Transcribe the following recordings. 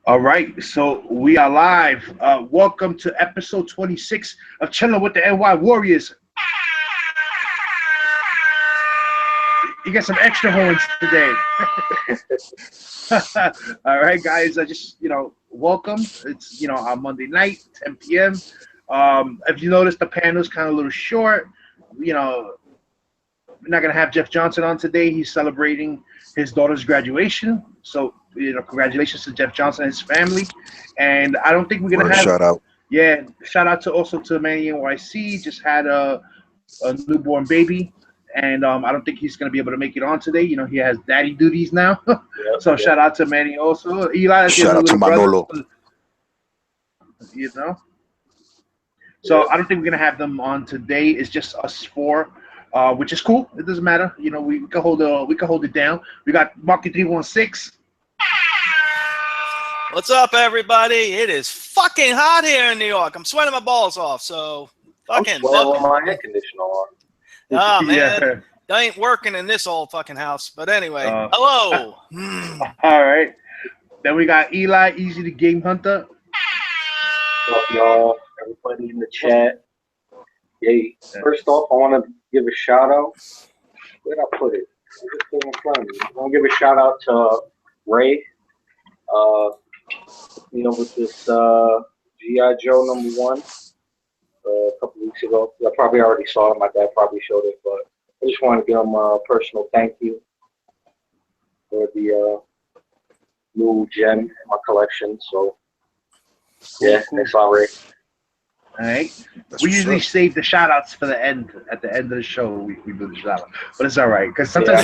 All right, so we are live. Welcome to episode 26 of Chillin with the NY Warriors. You get some extra horns today. All right, guys. I just welcome. It's on Monday night, 10 p.m. If you notice, the panel's kind of a little short. We're not gonna have Jeff Johnson on today. He's celebrating his daughter's graduation. So congratulations to Jeff Johnson and his family. And I don't think we're gonna Word, have. shout out. Yeah, shout out to also to Manny NYC. Just had a newborn baby, and I don't think he's gonna be able to make it on today. He has daddy duties now. So shout out to Manny also. Eli, that's your Shout out to little brother. Manolo. You know. So I don't think we're gonna have them on today. It's just us four, which is cool. It doesn't matter. We can hold it down. We got Marky 316. What's up, everybody? It is fucking hot here in New York. I'm sweating my balls off. So fucking welcome. My air conditioner on. Oh man, Yeah. I ain't working in this old fucking house. But anyway, hello. All right. Then we got Eli, Easy the Game Hunter. What's up, y'all? Everybody in the chat. Hey, first off, I want to give a shout out. Where'd I put it? It's still in front of me. I want to give a shout out to Ray. With this G.I. Joe #1 a couple weeks ago. I probably already saw it. My dad probably showed it, but I just want to give him a personal thank you for the new gem in my collection. So, yeah, thanks, Ray. All right. That's We what's usually up. save the shout outs for the end. At the end of the show, we do the shout out. But it's all right. Because sometimes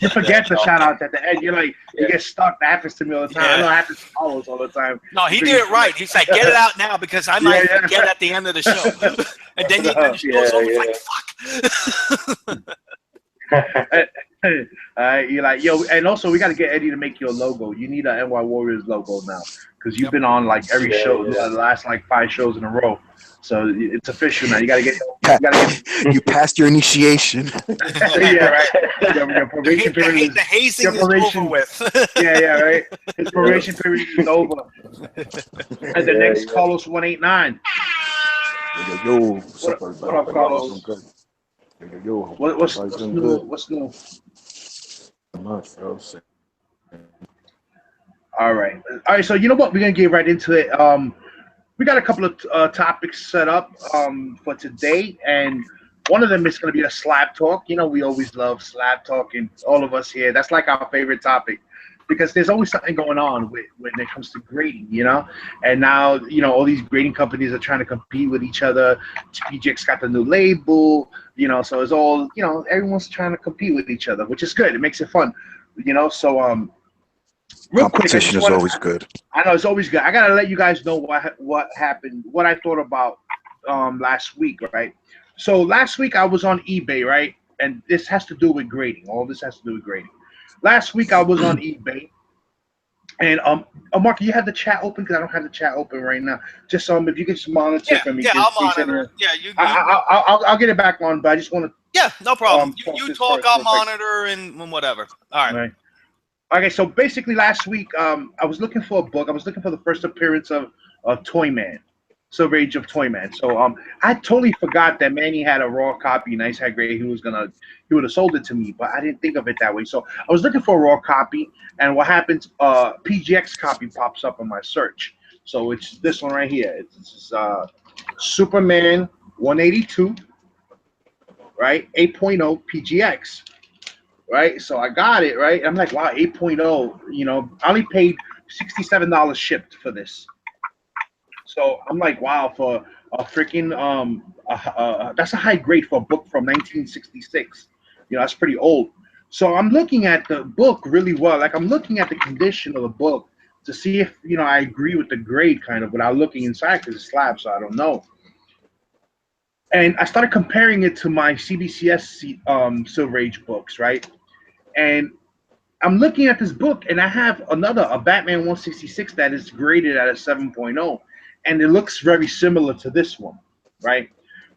you forget the shout out at the end. You're like, you get stuck. That happens to me all the time. I know it happens to Carlos all the time. No, he did it right. He's like, get it out now because I might forget at the end of the show. And then you goes over like, fuck. You're like, yo, and also we got to get Eddie to make your logo. You need a NY Warriors logo now because you've been on like every show, the last like 5 shows in a row. So it's official now. You got to get. You passed your initiation. Yeah, right. Your probation period. The hazing is over with. Yeah, right. His probation period is over. And the next Carlos 189. Yo, what's up, everybody? What up, Carlos? Yo, What's new? Much, bro. All right. So you know what? We're gonna get right into it. We got a couple of topics set up for today, and one of them is gonna be a slab talk. We always love slab talking. All of us here. That's like our favorite topic because there's always something going on when it comes to grading. And now all these grading companies are trying to compete with each other. PGX got the new label. So it's all everyone's trying to compete with each other, which is good. It makes it fun. So real Competition quick, is always good. I know it's always good. I gotta let you guys know what happened, what I thought about last week, right? So last week I was on eBay, right? And this has to do with grading. All this has to do with grading. Last week I was on eBay, and Mark, you have the chat open because I don't have the chat open right now. Just if you can just monitor for me. Yeah, I'll monitor. Yeah, I'll get it back on, but I just want to. Yeah, no problem. You talk, first, I'll monitor and whatever. All right. Okay, so basically last week, I was looking for a book. I was looking for the first appearance of Toyman, Silver Age of Toyman. So I totally forgot that Manny had a raw copy. Nice had great. He would have sold it to me, but I didn't think of it that way. So I was looking for a raw copy, and what happens? PGX copy pops up on my search. So it's this one right here. It's Superman 182, right? 8.0 PGX. Right, so I got it right. I'm like, wow, 8.0. I only paid $67 shipped for this. So I'm like, wow, for a freaking that's a high grade for a book from 1966. That's pretty old. So I'm looking at the book really well. Like I'm looking at the condition of the book to see if I agree with the grade kind of without looking inside because it's slab, so I don't know. And I started comparing it to my CBCS Silver Age books, right? And I'm looking at this book, and I have a Batman 166 that is graded at a 7.0, and it looks very similar to this one, right?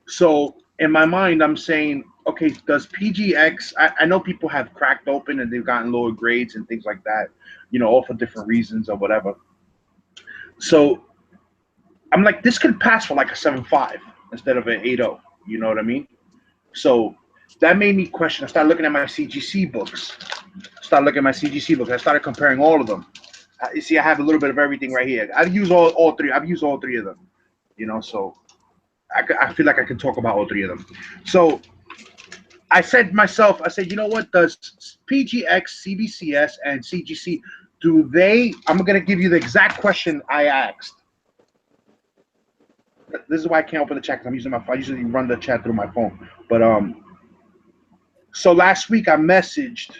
So in my mind, I'm saying, okay, does PGX? I know people have cracked open and they've gotten lower grades and things like that, all for different reasons or whatever. So I'm like, this could pass for like a 7.5 instead of an 8.0. You know what I mean? So that made me question. I started looking at my CGC books. I started comparing all of them. You see, I have a little bit of everything right here. I've used all three. I've used all three of them. You know, so I feel like I can talk about all three of them. So I said to myself, I said, you know what? Does PGX, CBCS, and CGC, do they? I'm going to give you the exact question I asked. This is why I can't open the chat because I'm using my phone. I usually run the chat through my phone. But so last week I messaged.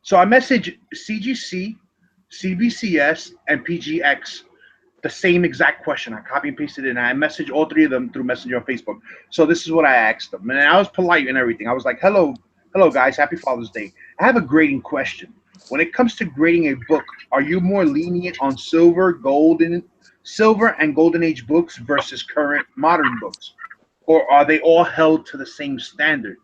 So I messaged CGC, CBCS, and PGX the same exact question. I copy and pasted it, and I messaged all three of them through Messenger on Facebook. So this is what I asked them, and I was polite and everything. I was like, "Hello, guys, happy Father's Day. I have a grading question. When it comes to grading a book, are you more lenient on silver and golden age books versus current modern books, or are they all held to the same standard?"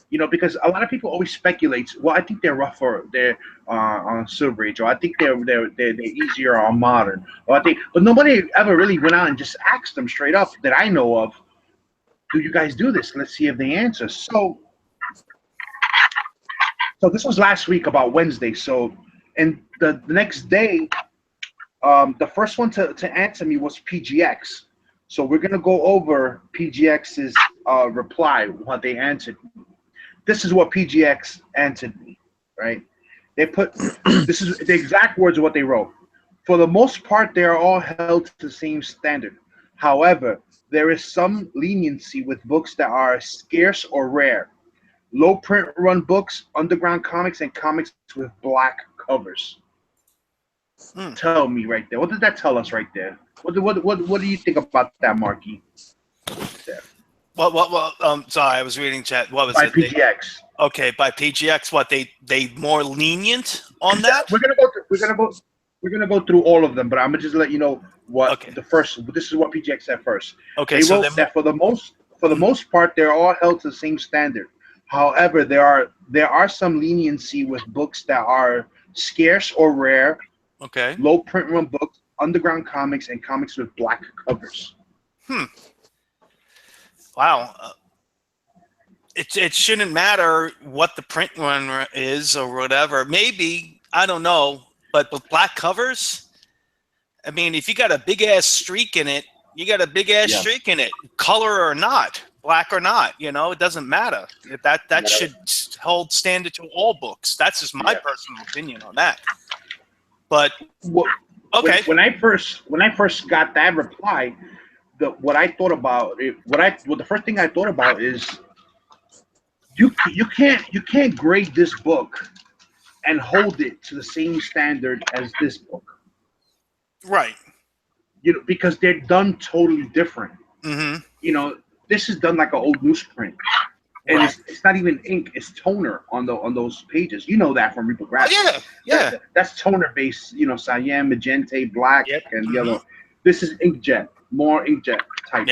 You know, because a lot of people always speculate. Well, I think they're rougher. They're on Silver Age, or I think they're easier on Modern, or I think. But nobody ever really went out and just asked them straight up that I know of. Do you guys do this? Let's see if they answer. So this was last week about Wednesday. So, and the next day, the first one to answer me was PGX. So we're gonna go over PGX's reply, what they answered. This is what PGX answered me, right? They put, this is the exact words of what they wrote. For the most part, they are all held to the same standard. However, there is some leniency with books that are scarce or rare. Low print run books, underground comics, and comics with black covers. Tell me right there. What did that tell us right there? What do you think about that, Marky? There. Well, sorry, I was reading chat. What was By it? PGX. Okay, by PGX, what they more lenient on that? We're gonna go through all of them, but I'm gonna just let you know what the first. This is what PGX said first. Okay, they so wrote that for the most part, they're all held to the same standard. However, there are some leniency with books that are scarce or rare. Okay. Low print run books, underground comics, and comics with black covers. Wow. It shouldn't matter what the print run is or whatever. Maybe, I don't know, but with black covers, I mean, if you got a big ass streak in it, you got a big ass streak in it, color or not, black or not, you know, it doesn't matter. That should hold standard to all books. That's just my personal opinion on that. But okay, when I first got that reply, the first thing I thought about is you can't grade this book and hold it to the same standard as this book, right? You know, because they're done totally different. Mm-hmm. You know, this is done like an old newsprint. And it's not even ink; it's toner on those pages. You know that from reprographics. Oh, yeah. That's toner based. You know, cyan, magenta, black, and the other. This is inkjet, more inkjet type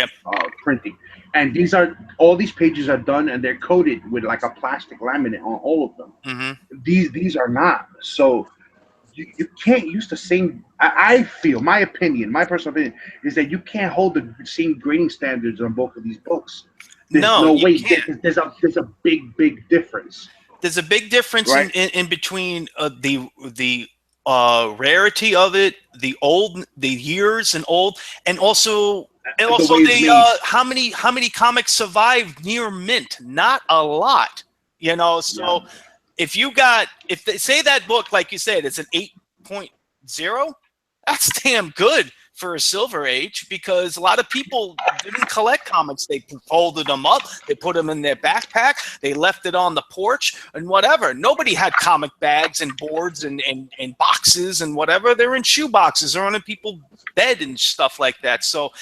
printing. And all these pages are done, and they're coated with like a plastic laminate on all of them. Mm-hmm. These are not. So you can't use the same. I feel, my personal opinion, is that you can't hold the same grading standards on both of these books. There's no way. There's a big difference. There's a big difference in between the rarity of it, the years and old, and also how many comics survived near mint? Not a lot, you know. So if they say that book, like you said, it's an 8.0, that's damn good for a Silver Age, because a lot of people didn't collect comics. They folded them up, they put them in their backpack, they left it on the porch and whatever. Nobody had comic bags and boards and boxes and whatever. They're in shoe boxes or on a people's bed and stuff like that. So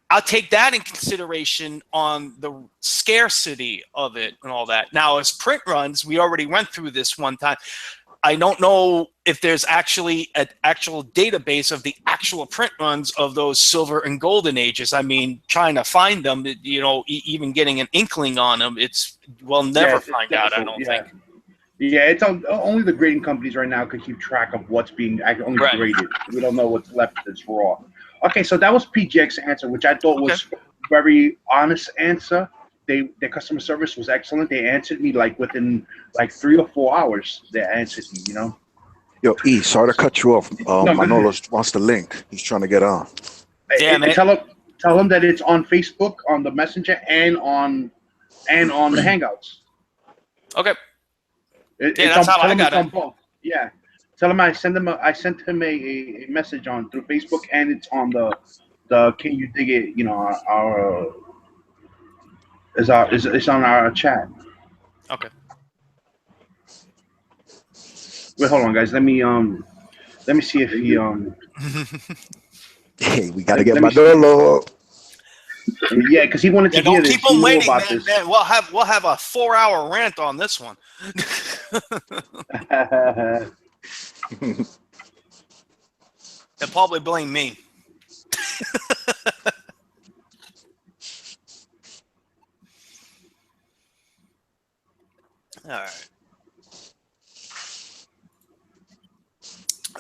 I'll take that in consideration on the scarcity of it and all that. Now, as print runs, we already went through this one time. I don't know if there's actually an actual database of the actual print runs of those silver and golden ages. I mean, trying to find them, you know, even getting an inkling on them, we'll never find out, I don't think. Yeah, it's only the grading companies right now can keep track of what's being only Right. graded. We don't know what's left that's raw. Okay, so that was PGX answer, which I thought Okay. was very honest answer. Their customer service was excellent. They answered me like within like 3 or 4 hours. They answered me, you know. Yo, E, sorry to cut you off. No, Manolo wants the link. He's trying to get on. Damn it. Tell him that it's on Facebook, on the Messenger, and on the Hangouts. Okay. It's that's how I got it's on it. both. Yeah. Tell him I sent him a message on through Facebook, and it's on the Can You Dig It? You know, it's on our chat. Okay. Wait, hold on, guys. Let me see if he Hey, we gotta Let get me see. Manolo. Yeah, because he wanted to hear Don't this. keep He him knew waiting, about man. this. Man, we'll have a 4-hour rant on this one. They'll probably blame me. All right.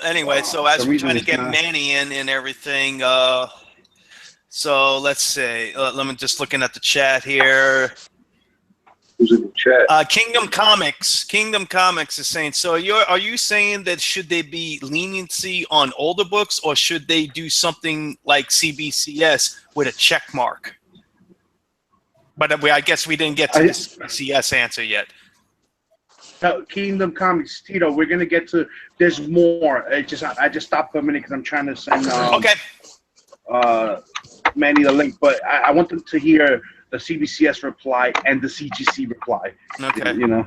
Anyway, so as we're trying to get Manny in and everything, so let's see. Let me just looking at the chat here. Who's in the chat? Kingdom Comics is saying, so are you saying that should they be leniency on older books, or should they do something like CBCS with a check mark? But I guess we didn't get to the CBCS answer yet. Kingdom Comics, Tito. We're gonna get to. There's more. I just stopped for a minute because I'm trying to send. Okay. Manny the link, but I want them to hear the CBCS reply and the CGC reply. Okay. You know.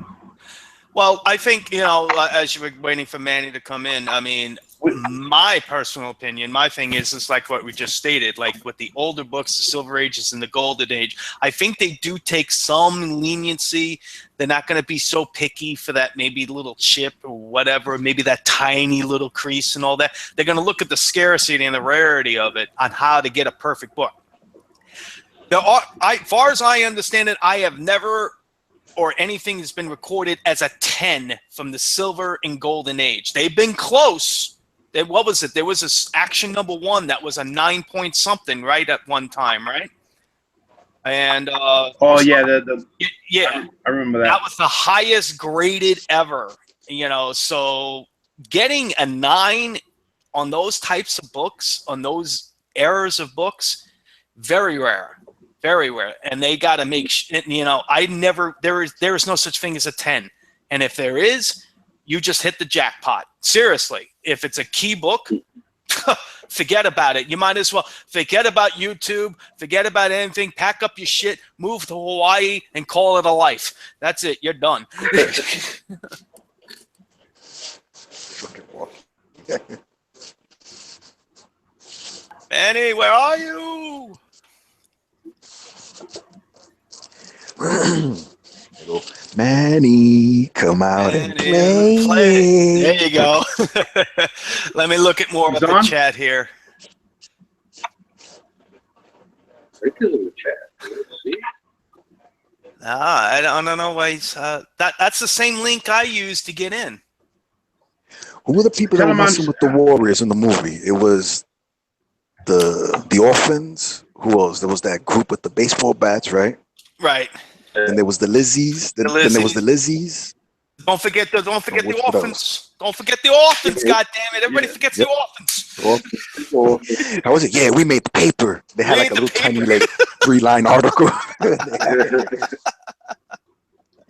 Well, I think, as you were waiting for Manny to come in, I mean, my personal opinion, my thing is like what we just stated, like with the older books, the Silver Ages and the Golden Age, I think they do take some leniency. They're not going to be so picky for that maybe little chip or whatever, maybe that tiny little crease and all that. They're going to look at the scarcity and the rarity of it on how to get a perfect book. As far as I understand it, I have never or anything has been recorded as a 10 from the Silver and Golden Age. They've been close. What was it? There was this Action #1 that was a 9 point something, right, at one time, right? And yeah, yeah, I remember that. That was the highest graded ever. So getting a 9 on those types of books, on those eras of books, very rare. Very rare, and they got to make. There is no such thing as a 10, and if there is, you just hit the jackpot. Seriously, if it's a key book, forget about it. You might as well forget about YouTube, forget about anything. Pack up your shit, move to Hawaii, and call it a life. That's it. You're done. Manny, where are you? Manny, come out and play. There you go. Let me look at more of the chat here. Rick is in the chat. See? I don't know why he's that's the same link I used to get in. Who were the people that were messing with the Warriors in the movie? It was the orphans. Who else? There was that group with the baseball bats, right? Right. And there was the Lizzies. Then there was the Lizzies. Don't forget the orphans. Don't forget the orphans. God damn it! Everybody forgets the orphans. How was it? Yeah, we made the paper. They had like a little tiny 3-line article.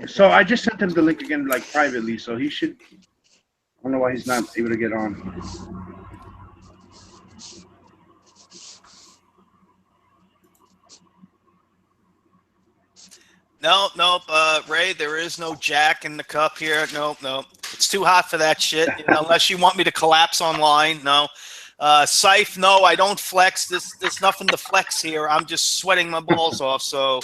So I just sent him the link again, like privately. So he should. I don't know why he's not able to get on. Nope. Ray, there is no Jack in the cup here. Nope. It's too hot for that shit. Unless you want me to collapse online. No. Scythe, no, I don't flex. There's nothing to flex here. I'm just sweating my balls off. So,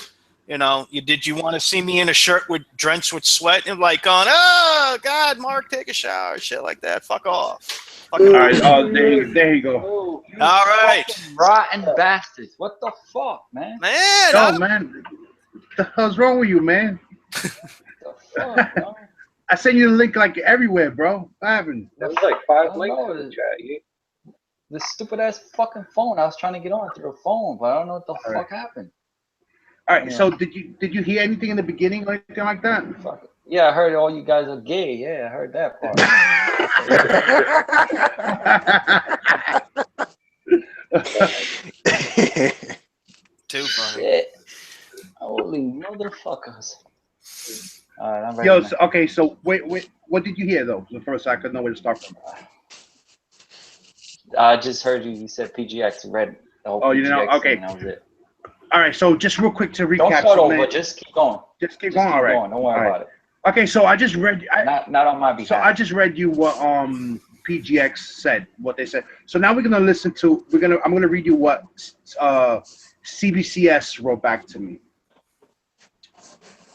did you want to see me in a shirt drenched with sweat and like going, oh God, Mark, take a shower, shit like that. Fuck off. All right. Oh, there you go. Oh, you all right. Rotten bastards. What the fuck, man? Man, man. What the hell's wrong with you, man? What the fuck, man? I send you the link like everywhere, bro. What happened? There was like 5 I links know. in the chat. This stupid ass fucking phone. I was trying to get on through the phone, but I don't know what the All fuck happened. All right. So did you hear anything in the beginning or anything like that? Fuck it. Yeah, I heard all you guys are gay. Yeah, I heard that part. Too funny. Shit. Holy motherfuckers. All right, I'm ready. Yo, Man. okay. So wait. What did you hear though? The first, I could know where to start from. I just heard you said PGX. Read the whole You know? PGX Okay. thing. That was it. All right. So just real quick to recap. Don't start over. Just keep going. Just keep going. All right. Don't worry about it. Okay. So I just read. Not on my behalf. So I just read you what PGX said. What they said. So now we're gonna listen to. I'm gonna read you what CBCS wrote back to me.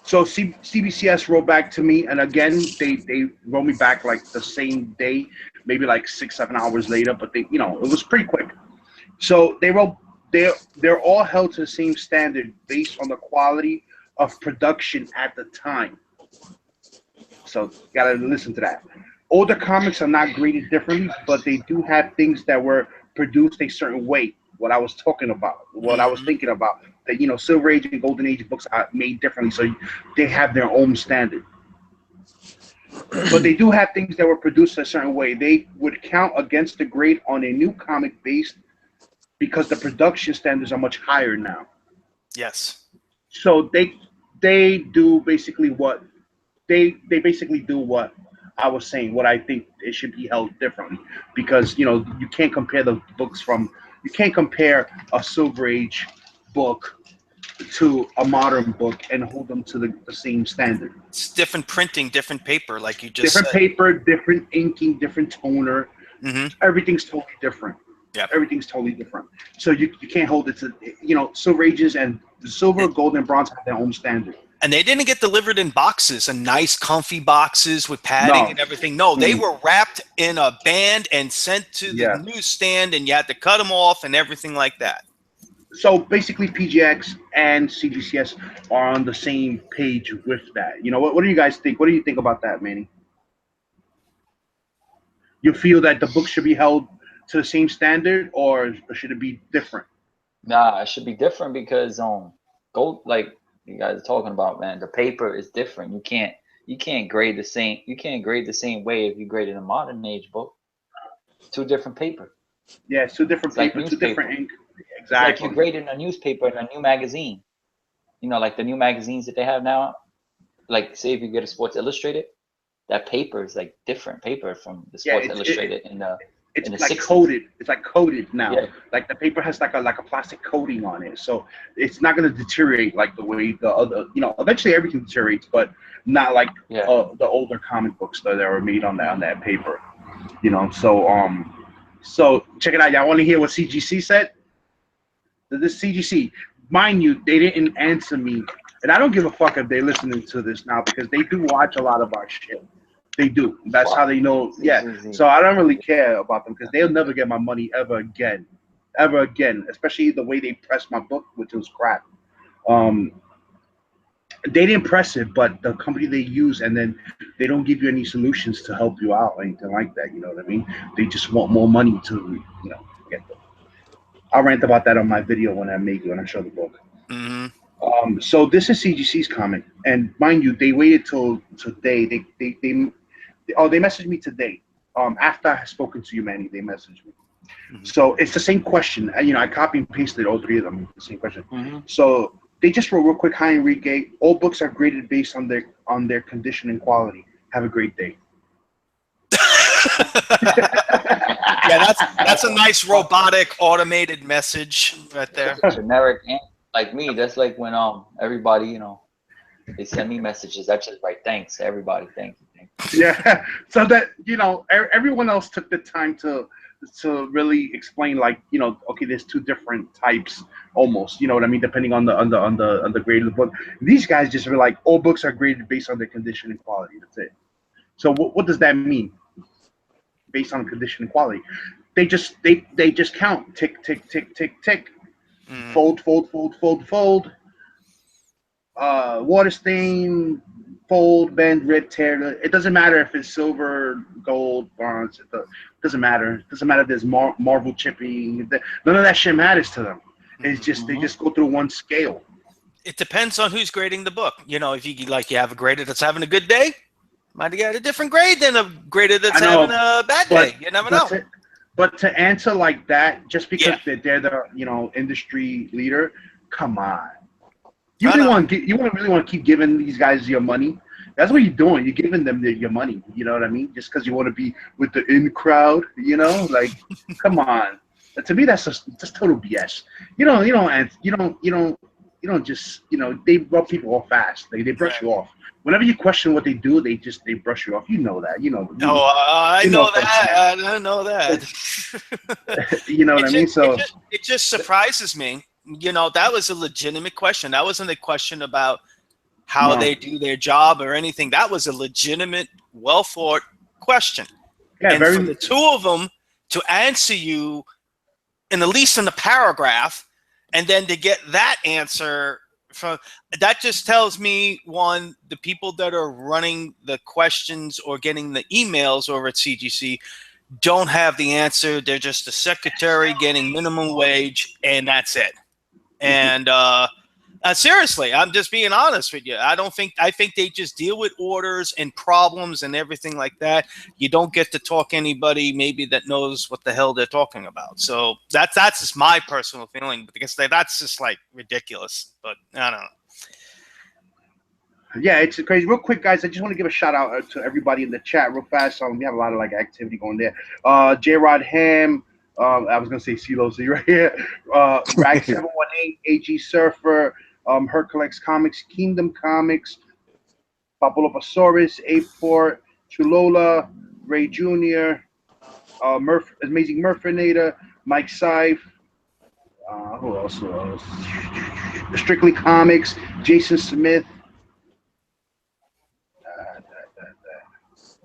So CBCS wrote back to me, and again, they wrote me back like the same day, maybe like 6-7 hours later. But it was pretty quick. So they wrote they're all held to the same standard based on the quality of production at the time. So you gotta listen to that. Older comics are not graded differently, but they do have things that were produced a certain way. What I was talking about, what I was thinking about. That Silver Age and Golden Age books are made differently, so they have their own standard. But they do have things that were produced a certain way. They would count against the grade on a new comic based because the production standards are much higher now. Yes. So they do basically what they basically do what I was saying. What I think it should be held differently because you can't compare the books you can't compare a Silver Age book to a modern book and hold them to the same standard. It's different printing, different paper, like you just different said. Paper, different inking, different toner. Everything's totally different. Yeah, everything's totally different. So you can't hold it to Silver Ages and the silver, gold, and bronze have their own standard. And they didn't get delivered in boxes, and nice, comfy boxes with padding and everything. No, they were wrapped in a band and sent to the newsstand, and you had to cut them off and everything like that. So basically, PGX and CGCS are on the same page with that. What do you guys think? What do you think about that, Manny? You feel that the book should be held to the same standard, or should it be different? Nah, it should be different because gold, like you guys are talking about, man, the paper is different. You can't grade the same. You can't grade the same way if you graded a modern age book. Two different paper. Yeah, it's two different paper, like two different ink. Exactly. It's like you graded a newspaper and a new magazine. Like the new magazines that they have now. Like, say if you get a Sports Illustrated, that paper is like different paper from the Sports Illustrated in the. It's in the like 60s. coated. It's like coated now. Yeah. Like the paper has like a plastic coating on it, so it's not going to deteriorate like the way the other. Eventually everything deteriorates, but not like the older comic books that were made on that paper. So check it out. Y'all want to hear what CGC said? This CGC, mind you, they didn't answer me, and I don't give a fuck if they're listening to this now because they do watch a lot of our shit. They do. That's how they know. Yeah. So I don't really care about them because they'll never get my money ever again. Especially the way they pressed my book, which was crap. They didn't press it, but the company they use, and then they don't give you any solutions to help you out or anything like that. You know what I mean? They just want more money to, get them. I'll rant about that on my video when I show the book. So this is CGC's comment, and mind you, they waited till today. They messaged me today. After I had spoken to you, Manny, they messaged me. So it's the same question. I copy and pasted all three of them. The same question. So they just wrote real quick. Hi, Enrique. All books are graded based on their condition and quality. Have a great day. Yeah, that's a nice robotic automated message right there. Generic, like me. That's like when everybody they send me messages. I just write thanks everybody. Thank you. Yeah. So that everyone else took the time to really explain, like, okay, there's two different types almost, you know what I mean, depending on the grade of the book. These guys just were like, all books are graded based on their condition and quality. That's it. So what does that mean? Based on condition and quality, they just count tick tick tick tick tick, fold, water stain, fold, bend, rip, tear. It doesn't matter if it's silver, gold, bronze. It doesn't matter. It doesn't matter if there's marble chipping. None of that shit matters to them. It's just they just go through one scale. It depends on who's grading the book. You know, if you have a grader that's having a good day, might get a different grade than a grader that's having a bad day. You never know. But to answer like that, just because they're the industry leader, come on. You really want to keep giving these guys your money? That's what you're doing. You're giving them your money. You know what I mean? Just because you want to be with the in crowd. Like, come on. To me, that's just total BS. You don't just they rub people off fast. They brush you off. Whenever you question what they do, they brush you off. You know that. I know that. I know that. You know what I mean? So it just surprises me. That was a legitimate question. That wasn't a question about how they do their job or anything. That was a legitimate, well thought question. Yeah, and for the two of them to answer you at least in a paragraph, and then to get that answer from that just tells me, one, the people that are running the questions or getting the emails over at CGC don't have the answer. They're just a secretary getting minimum wage, and that's it. And seriously, I'm just being honest with you. I think they just deal with orders and problems and everything like that. You don't get to talk anybody maybe that knows what the hell they're talking about. So that's just my personal feeling, because that's just like ridiculous. But I don't know. Yeah, it's crazy. Real quick, guys, I just want to give a shout out to everybody in the chat real fast. We have a lot of activity going there. J Rod Ham. I was gonna say CeeLo Z right here. Rag 718, AG Surfer, Herculex Comics, Kingdom Comics, Papalopasaurus, Aport, Chulola, Ray Jr., Amazing Murfinator, Mike Seif. Who else? Strictly Comics, Jason Smith,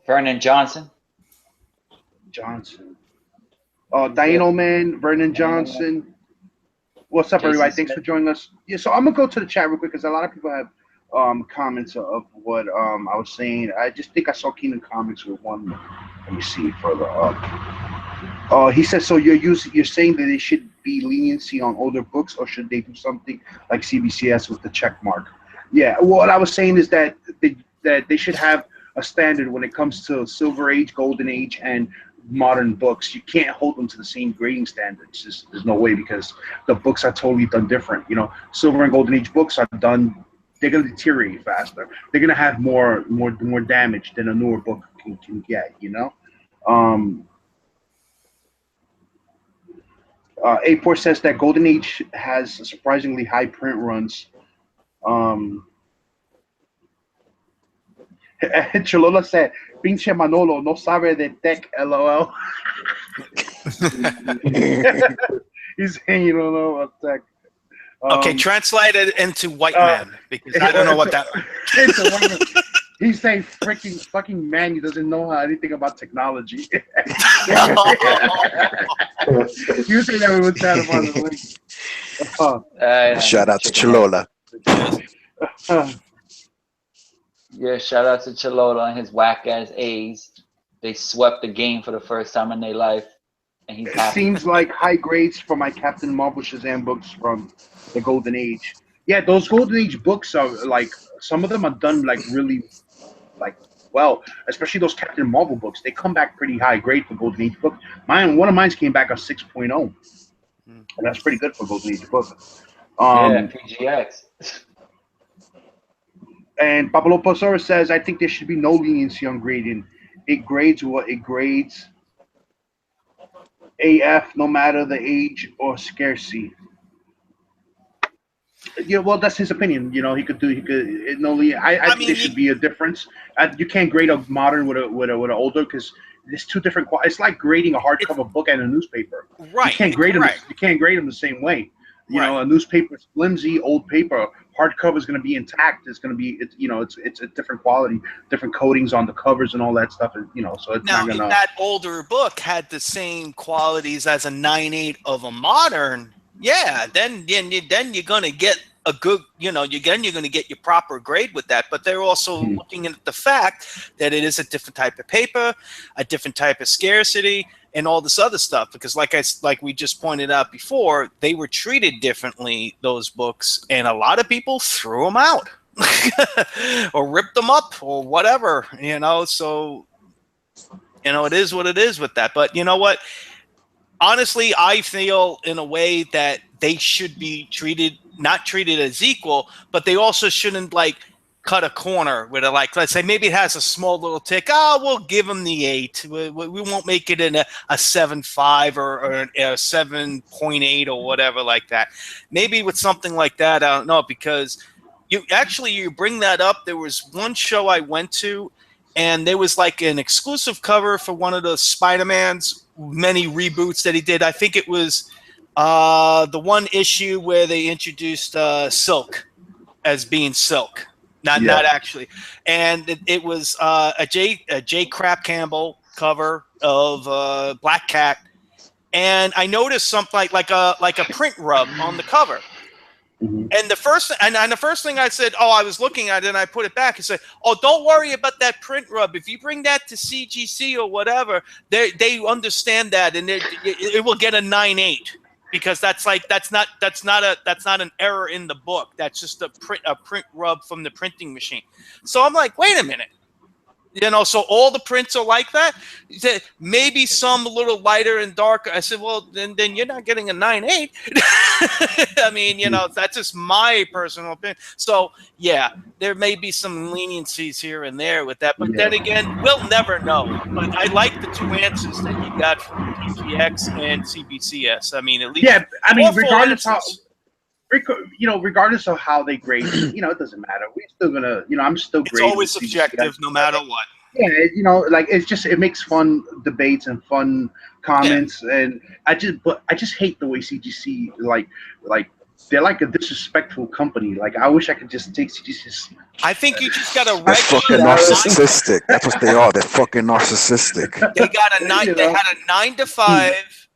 Vernon Johnson. Dino Man, Vernon Johnson. What's up, everybody? Thanks for joining us. Yeah, so I'm gonna go to the chat real quick because a lot of people have comments of what I was saying. I just think I saw Kingdom Comics with one. Let me see further up. He says, so you're saying that they should be leniency on older books, or should they do something like CBCS with the check mark? Yeah, what I was saying is that they should have a standard when it comes to Silver Age, Golden Age, and modern books. You can't hold them to the same grading standards. There's no way, because the books are totally done different. Silver and Golden Age books are done. They're gonna deteriorate faster. They're gonna have more damage than a newer book can get. A4 says that Golden Age has surprisingly high print runs. Cholola said, "Pinche Manolo no sabe de tech, LOL." He's saying you don't know about tech. Okay, translate it into white man, because I don't know what that. He's saying fucking man. He doesn't know anything about technology. You say that we would chat him on the link. Shout out to Cholola. Yeah, shout out to Cholola and his whack ass A's. They swept the game for the first time in their life, and he's happy. Seems like high grades for my Captain Marvel Shazam books from the Golden Age. Yeah, those Golden Age books are some of them are done really well, especially those Captain Marvel books. They come back pretty high grade for Golden Age books. One of mine came back a 6.0, and that's pretty good for Golden Age books. Yeah, PGX. And Papalopasaurus says, I think there should be no leniency on grading. It grades what it grades. AF, no matter the age or scarcity. Yeah, well, that's his opinion. I think there should be a difference. You can't grade a modern with an older, because there's two different. It's like grading a hardcover book and a newspaper. Right. You can't grade them. You can't grade them the same way. A newspaper is flimsy, old paper. Hardcover is going to be intact. It's going to be, it's a different quality, different coatings on the covers and all that stuff. So it's now, not going to. If that older book had the same qualities as a 9.8 of a modern, yeah, then you're going to get a good, you're going to get your proper grade with that, but they're also looking at the fact that it is a different type of paper, a different type of scarcity, and all this other stuff. Because like we just pointed out before, they were treated differently, those books, and a lot of people threw them out or ripped them up or whatever, so, it is what it is with that. But you know what? Honestly, I feel in a way that they should be not treated as equal, but they also shouldn't cut a corner with it. Let's say maybe it has a small little tick. Oh, we'll give them the 8. We won't make it in a 7.5 or a 7.8 or whatever like that. Maybe with something like that, I don't know, because you bring that up. There was one show I went to, and there was an exclusive cover for one of the Spider-Man's many reboots that he did. I think it was the one issue where they introduced Silk as being Silk, not actually. And it was a J. Crap Campbell cover of Black Cat, and I noticed something like a print rub on the cover. Mm-hmm. And the first thing I said, I was looking at it and I put it back and said, don't worry about that print rub. If you bring that to CGC or whatever, they understand that, and it will get a 9.8, because that's not an error in the book. That's just a print rub from the printing machine. So I'm like, wait a minute. So all the prints are like that. He said, maybe some a little lighter and darker. I said, well, then you're not getting a 9.8. I mean, that's just my personal opinion. So yeah, there may be some leniencies here and there with that, but then again, we'll never know. But I like the 2 answers that you got from PPX and CBCS. I mean, at least regardless of how they grade, it doesn't matter. We're still gonna, I'm still grading. It's always subjective, no matter what. Yeah, it makes fun debates and fun comments, and I just hate the way CGC they're like a disrespectful company. I wish I could just take CGC. I think you just got to. They're fucking narcissistic. That's what they are. They're fucking narcissistic. They got They had a 9 to 5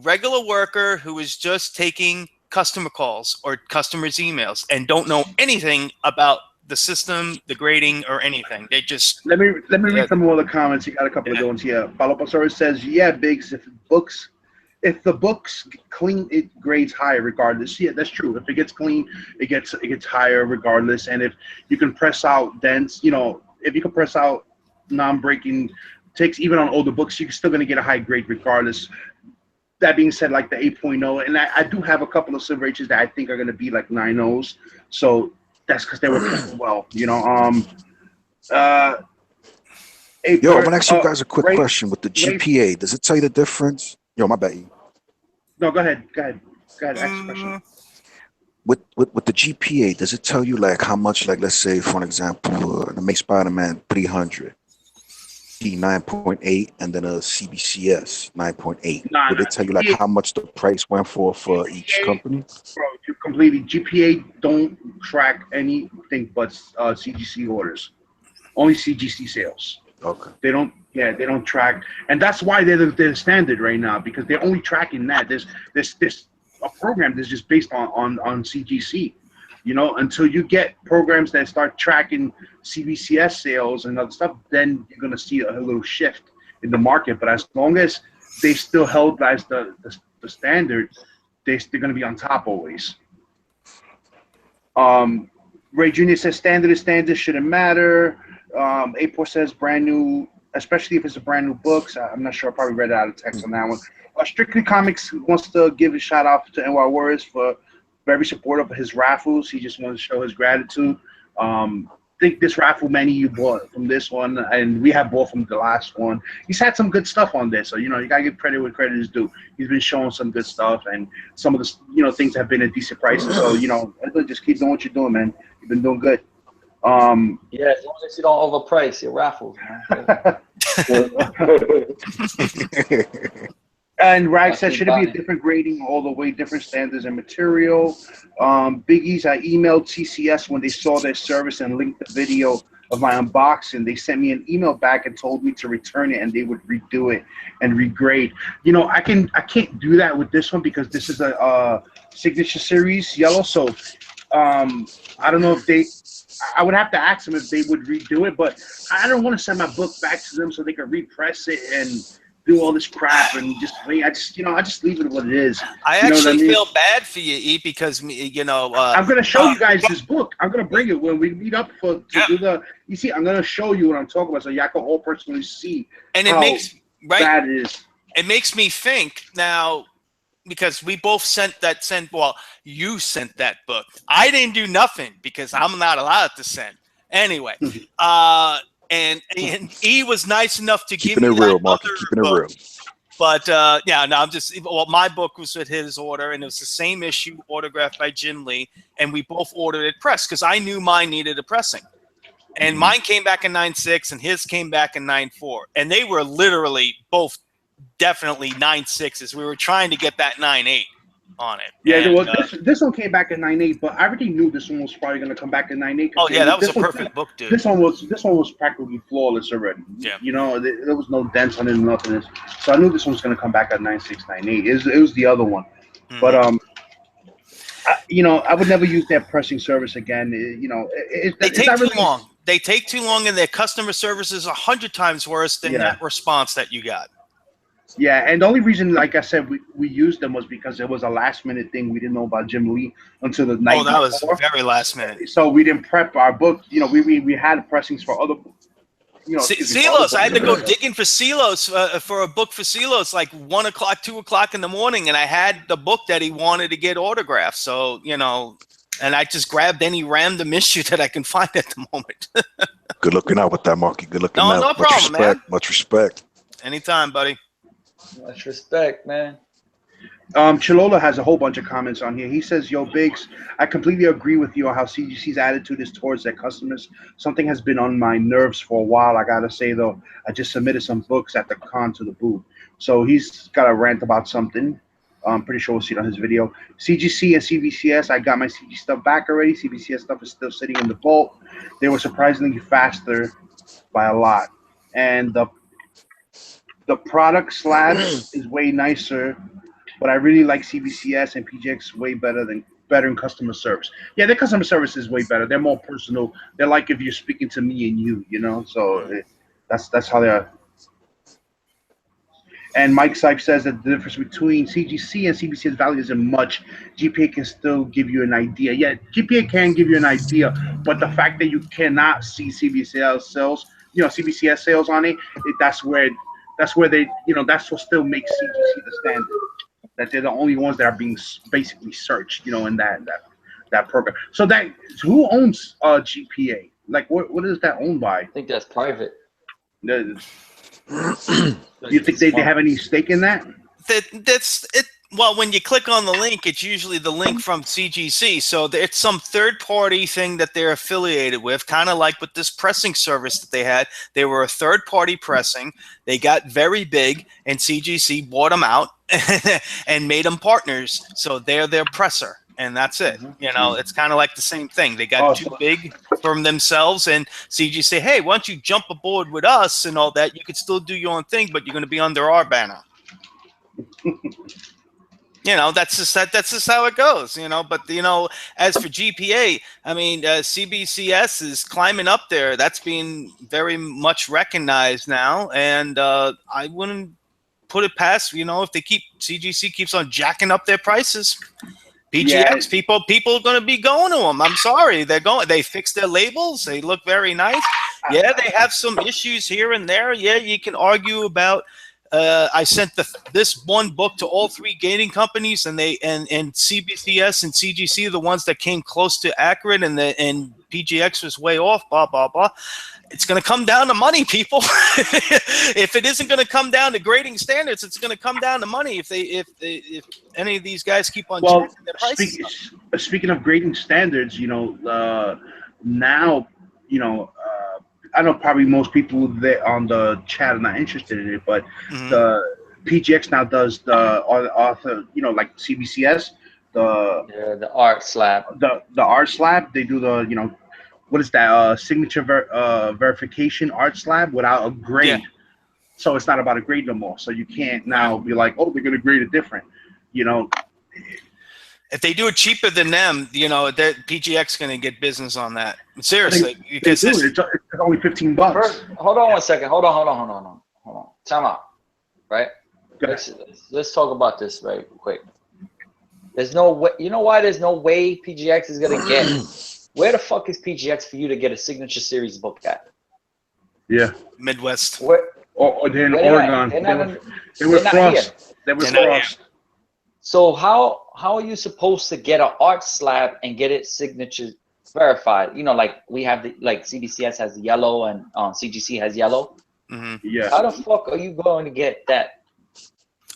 regular worker who was just taking customer calls or customers' emails and don't know anything about the system, the grading, or anything. They just let me read some more of the comments. You got a couple of good ones here. Palopasaurus says, Biggs, if the book's clean, it grades higher regardless. Yeah, that's true. If it gets clean, it gets higher regardless. And if you can press out dense, if you can press out non-breaking ticks, even on older books, you're still going to get a high grade regardless. That being said, the 8.0, and I do have a couple of Silver H's that I think are going to be 9.0s. So that's because they were well, Yo, I'm going to ask you guys a quick question. With the GPA, does it tell you the difference? Yo, my bad. No, go ahead. Ask the question. With the GPA, does it tell you how much, let's say, for an example, the Make Spider-Man 300, 9.8, and then a CBCS 9.8? Would it tell you how much the price went for each company? Bro, you completely GPA don't track anything but CGC orders, only CGC sales. Okay. They don't track, and that's why they're the standard right now, because they're only tracking that. There's a program that's just based on CGC. Until you get programs that start tracking CBCS sales and other stuff, then you're going to see a little shift in the market. But as long as they still held as the standard, they're going to be on top always. Ray Jr. says standard is standard, shouldn't matter. Apor says brand new, especially if it's a brand new book. So I'm not sure. I probably read it out of text on that one. Strictly Comics wants to give a shout out to NY Warriors for very supportive of his raffles. He just wanted to show his gratitude. I think this raffle many you bought from this one, and we have bought from the last one. He's had some good stuff on this, so you gotta give credit where credit is due. He's been showing some good stuff, and some of the things have been at decent prices. So just keep doing what you're doing, man. You've been doing good. As long as you don't overprice your raffles, man. And Rag says, should it be a different grading, all the way different standards and material? Biggies, I emailed TCS when they saw their service and linked the video of my unboxing. They sent me an email back and told me to return it, and they would redo it and regrade. I can't do that with this one because this is a signature series yellow. So I don't know if they. I would have to ask them if they would redo it, but I don't want to send my book back to them so they can repress it and do all this crap and just wait. I just leave it what it is. I actually feel bad for you, E, because I'm gonna show you guys this book. I'm gonna bring it when we meet up to do the. You see, I'm gonna show you what I'm talking about, so y'all can all personally see. And it makes bad it is. It makes me think now, because we both you sent that book. I didn't do nothing because I'm not allowed to send. Anyway, and E was nice enough to give me it real, Marky. Keeping it real. But I'm just my book was at his order, and it was the same issue, autographed by Jim Lee, and we both ordered it pressed because I knew mine needed a pressing. And mine came back in 9.6, and his came back in 9.4, and they were literally both definitely 9.6s. We were trying to get that 9.8 on it. Yeah, and, this one came back in 9.8, but I already knew this one was probably going to come back in 9.8. Oh yeah, that was a perfect book, dude. This one was practically flawless already. Yeah, there was no dents on it, nothing. So I knew this one was going to come back at 9.6, 9.8. It was the other one, but I would never use that pressing service again. They take too long. They take too long, and their customer service is 100 times worse than that response that you got. Yeah, and the only reason, like I said, we used them was because it was a last-minute thing. We didn't know about Jim Lee until the night before. Oh, that was very last minute. So we didn't prep our book. We had pressings for other Celos. I had to go digging for Celos for a book for Celos, like 1 o'clock, 2 o'clock in the morning, and I had the book that he wanted to get autographed. So and I just grabbed any random issue that I can find at the moment. Good looking out with that, Marky. Good looking out. No problem, man. Much respect. Anytime, buddy. Much respect, man. Chilola has a whole bunch of comments on here. He says, "Yo, Biggs, I completely agree with you on how CGC's attitude is towards their customers. Something has been on my nerves for a while. I gotta say though, I just submitted some books at the con to the booth, so he's got a rant about something. I'm pretty sure we'll see it on his video. CGC and CBCS, I got my CG stuff back already. CBCS stuff is still sitting in the vault. They were surprisingly faster by a lot, and the product slabs is way nicer, but I really like CBCS and PGX way better in customer service. Yeah, their customer service is way better. They're more personal. They're like if you're speaking to me and you, So that's how they are. And Mike Sipe says that the difference between CGC and CBCS value isn't much. GPA can still give you an idea. Yeah, GPA can give you an idea, but the fact that you cannot see CBCS sales, CBCS sales on it, that's where they, that's what still makes CGC the standard. That they're the only ones that are being basically searched, in that program. So who owns GPA? Like, what is that owned by? I think that's private. Do you think they have any stake in that? That's it. Well, when you click on the link, it's usually the link from CGC. So it's some third-party thing that they're affiliated with, kind of like with this pressing service that they had. They were a third-party pressing. They got very big, and CGC bought them out and made them partners. So they're their presser, and that's it. It's kind of like the same thing. They got too big from themselves, and CGC say, hey, why don't you jump aboard with us and all that? You could still do your own thing, but you're going to be under our banner. That's just how it goes, But as for GPA, I mean, CBCS is climbing up there. That's being very much recognized now, and I wouldn't put it past if CGC keeps on jacking up their prices. PGX people are going to be going to them. I'm sorry, they fix their labels. They look very nice. Yeah, they have some issues here and there. Yeah, you can argue about. I sent this one book to all three gating companies, and CBCS and CGC are the ones that came close to accurate, and PGX was way off. Blah blah blah. It's going to come down to money, people. If it isn't going to come down to grading standards, it's going to come down to money. If any of these guys keep on checking their prices. Speaking of grading standards, now I know probably most people that on the chat are not interested in it, but the PGX now does the author, like CBCS, the art slab. The art slab. They do the what is that signature verification art slab without a grade. Yeah. So it's not about a grade no more. So you can't now be like, oh, they're gonna grade it different. If they do it cheaper than them, you know, PGX going to get business on that. Seriously, because it's only $15. First, hold on one second. Hold on. Time out. Right? Let's talk about this very quick. There's no way. You know why there's no way PGX is going to get? Where the fuck is PGX for you to get a signature series book at? Yeah. Midwest. Or they're in Oregon. They were Frost. They were Frost. So how are you supposed to get an art slab and get it signature verified? You know, like we have CBCS has yellow and CGC has yellow. Mm-hmm. Yeah. How the fuck are you going to get that?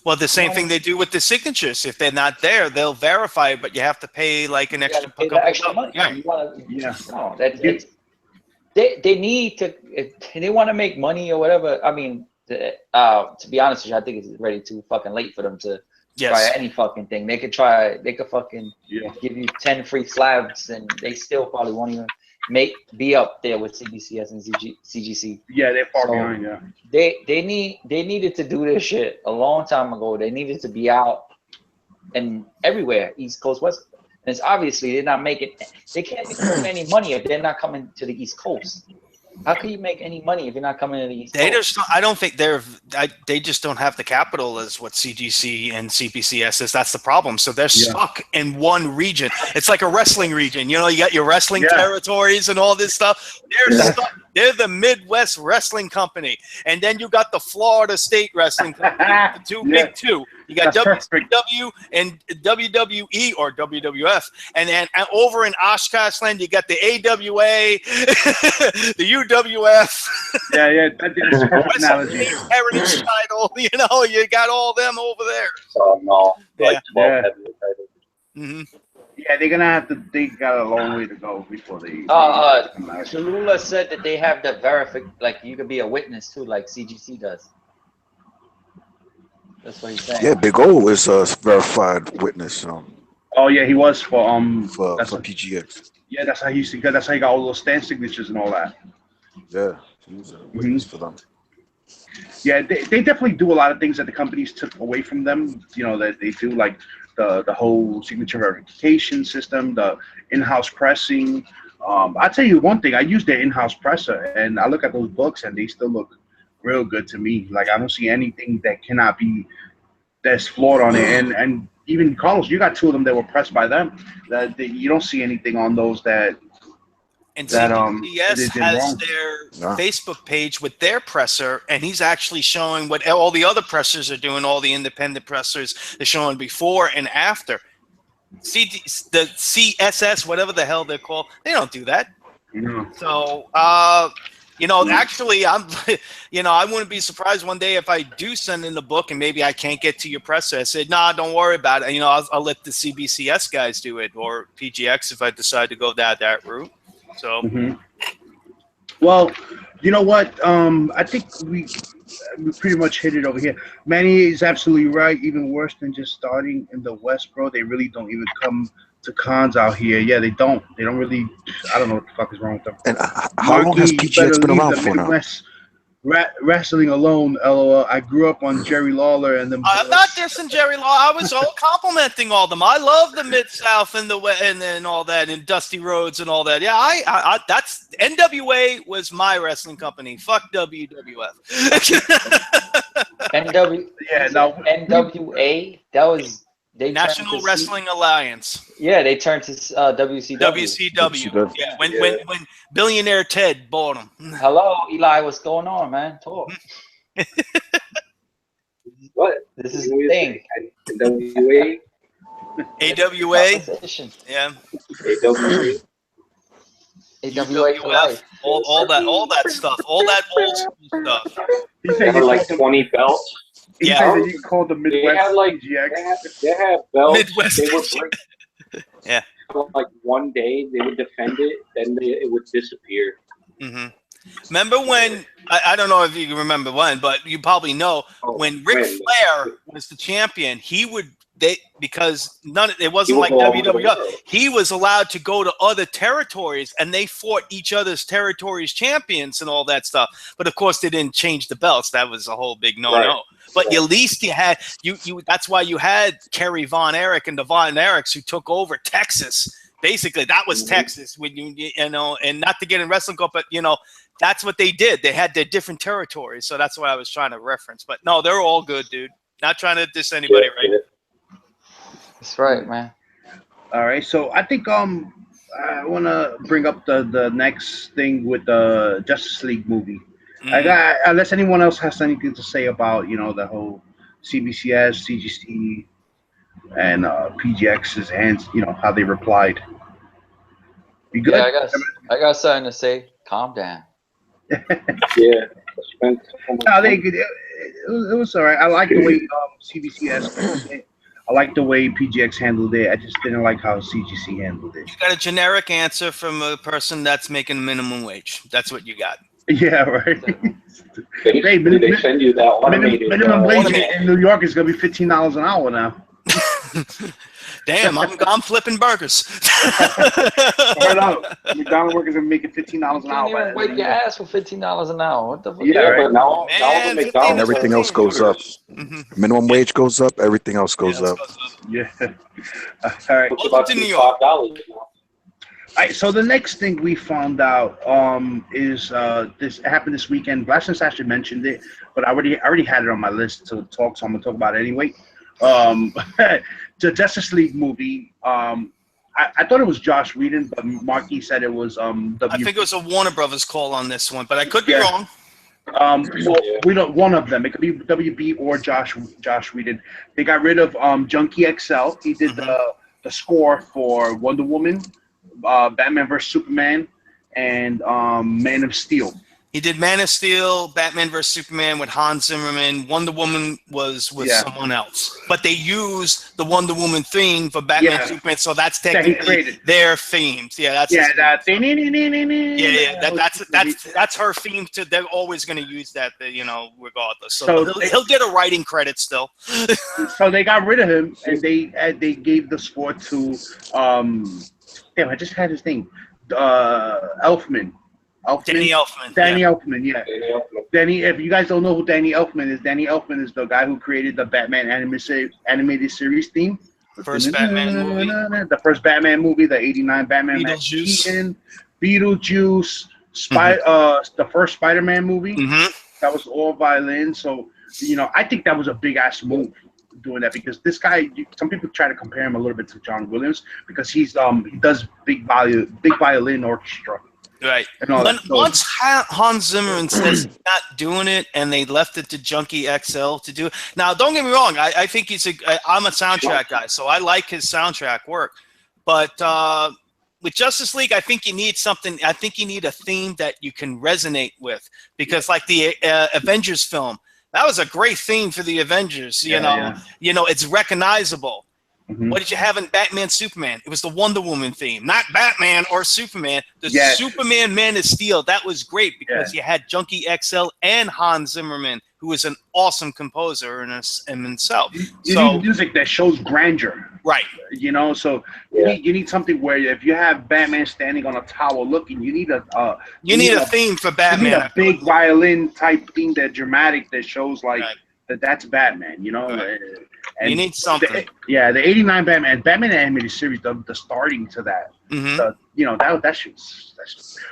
Well, the same thing they do with the signatures. If they're not there, they'll verify it, but you have to pay like an extra. Pay the extra money. Yeah. No, they need to. If they want to make money or whatever. I mean, to be honest with you, I think it's already too fucking late for them to try any fucking thing. They could fucking give you 10 free slabs, and they still probably won't even be up there with CBCS and CGC. Yeah, they're far behind. Yeah, they needed to do this shit a long time ago. They needed to be out and everywhere, East Coast, West. And it's obviously they're not making. They can't make any money if they're not coming to the East Coast. How can you make any money if you're not coming to the East Coast? I don't think they just don't have the capital as what CGC and CPCS is. That's the problem. So they're stuck in one region. It's like a wrestling region. You know, you got your wrestling territories and all this stuff. They're stuck. They're the Midwest Wrestling Company. And then you got the Florida State Wrestling Company, the big two. You got WCW and WWE or WWF. And then over in Oshkosh Land, you got the AWA, the UWF. Yeah, that's a perfect analogy. Heritage title, you know, you got all them over there. So, no, like 12 heavyweight titles. Mm-hmm. Yeah, they're gonna have to. They got a long way to go before they. Cholula said that they have the like you could be a witness too, like CGC does. That's what he's saying. Yeah, Big O is a verified witness. Oh yeah, he was for PGX. Yeah, that's how he used to get. That's how he got all those stand signatures and all that. Yeah, he was a witness for them. Yeah, they definitely do a lot of things that the companies took away from them. You know, that they do, like the whole signature verification system, the in-house pressing. I'll tell you one thing. I use their in-house presser, and I look at those books, and they still look real good to me. Like, I don't see anything that's flawed on it. And even Carlos, you got two of them that were pressed by them. That you don't see anything on those that. And CBS has their Facebook page with their presser, and he's actually showing what all the other pressers are doing, all the independent pressers. They're showing before and after. The CSS, whatever the hell they're called, they don't do that. No. So, actually, I wouldn't be surprised one day if I do send in the book and maybe I can't get to your presser. I said, nah, don't worry about it. I'll let the CBCS guys do it, or PGX if I decide to go that route. So, well, you know what? I think we pretty much hit it over here. Manny is absolutely right. Even worse than just starting in the West, bro. They really don't even come to cons out here. Yeah, they don't. They don't really. I don't know what the fuck is wrong with them. And how long has PGX been around for now? Wrestling alone, LOL. I grew up on Jerry Lawler and them. I'm not dissing Jerry Lawler. I was all complimenting all them. I love the Mid-South and and all that, and Dusty Rhodes and all that. Yeah, I that's NWA was my wrestling company. Fuck WWF. NWA. That was National Wrestling Alliance. Yeah, they turned to WCW. WCW. Yeah, when billionaire Ted bought them. Hello, Eli. What's going on, man? Talk. What? This is the thing. NWA. AWA. Yeah. AWA. All that stuff. All that old school stuff. They had like 20 belts. He said that you called the Midwest. They had like they had belts. Midwest. They would yeah. Like one day they would defend it, then it would disappear. Mm-hmm. Remember when I don't know if you remember when, but you probably know when Ric Flair was the champion, he would because it wasn't like WWF. He was allowed to go to other territories, and they fought each other's territories champions and all that stuff. But of course, they didn't change the belts. That was a whole big no-no. Right. But at least you had you. That's why you had Kerry Von Erich and the Von Erichs who took over Texas. Basically, that was Texas when you know, and not to get in wrestling, but that's what they did. They had their different territories, so that's what I was trying to reference. But no, they're all good, dude. Not trying to diss anybody, right? That's right, man. All right, so I think I want to bring up the next thing with the Justice League movie. Unless anyone else has anything to say about the whole CBCS, CGC, and PGX's hands, how they replied. You good? Yeah, I got something to say. Calm down. Yeah. No, it was all right. I like the way CBCS. I like the way PGX handled it. I just didn't like how CGC handled it. You got a generic answer from a person that's making minimum wage. That's what you got. Yeah, right. They send you that automated minimum wage in New York is gonna be $15 an hour now. Damn, I'm flipping burgers. Right out. McDonald's workers are making $15 an hour. You can't even wait your ass for $15 an hour. What the fuck? Yeah, right. But now the McDonald's and everything else goes up. Minimum wage goes up. Everything else goes up. Yeah. All right. It's about $5 now. All right, so the next thing we found out is this happened this weekend. Blasphemous actually mentioned it, but I already had it on my list to talk, so I'm gonna talk about it anyway. The Justice League movie. I thought it was Josh Whedon, but Marky said it was I think it was a Warner Brothers call on this one, but I could be wrong. We don't. One of them. It could be WB or Josh Whedon. They got rid of Junkie XL. He did the score for Wonder Woman, Batman vs Superman, and Man of Steel. He did Man of Steel, Batman vs Superman with Hans Zimmerman. Wonder Woman was with someone else, but they used the Wonder Woman theme for Batman and Superman, so that's technically their themes. Yeah, that's that's her theme too. They're always going to use that, regardless. So he'll get a writing credit still. So they got rid of him, and they gave the score to damn, I just had his name, Elfman. Danny Elfman. Danny Elfman, yeah. Danny, if you guys don't know who Danny Elfman is, Danny Elfman is the guy who created the Batman animated series theme. First Batman movie. The first Batman movie, the '89 Batman. Beetlejuice, the first Spider-Man movie. That was all violin. So, I think that was a big ass move doing that, because this guy, some people try to compare him a little bit to John Williams because he does big violin orchestra. Right. Once Hans Zimmerman says he's not doing it, and they left it to Junkie XL to do it. Now, don't get me wrong. I think I'm a soundtrack guy, so I like his soundtrack work. But with Justice League, I think you need something. I think you need a theme that you can resonate with, because like the Avengers film, that was a great theme for the Avengers. It's recognizable. What did you have in Batman Superman? It was the Wonder Woman theme, not Batman or Superman. The Superman Man of Steel, that was great because you had Junkie XL and Hans Zimmerman, who is an awesome composer in himself. You need music that shows grandeur. Right. So you need something where if you have Batman standing on a tower looking, you need a theme for Batman. You need a big violin type theme that's dramatic that shows that's Batman, Right. And you need something. The '89 Batman animated series, the starting to that. That shit's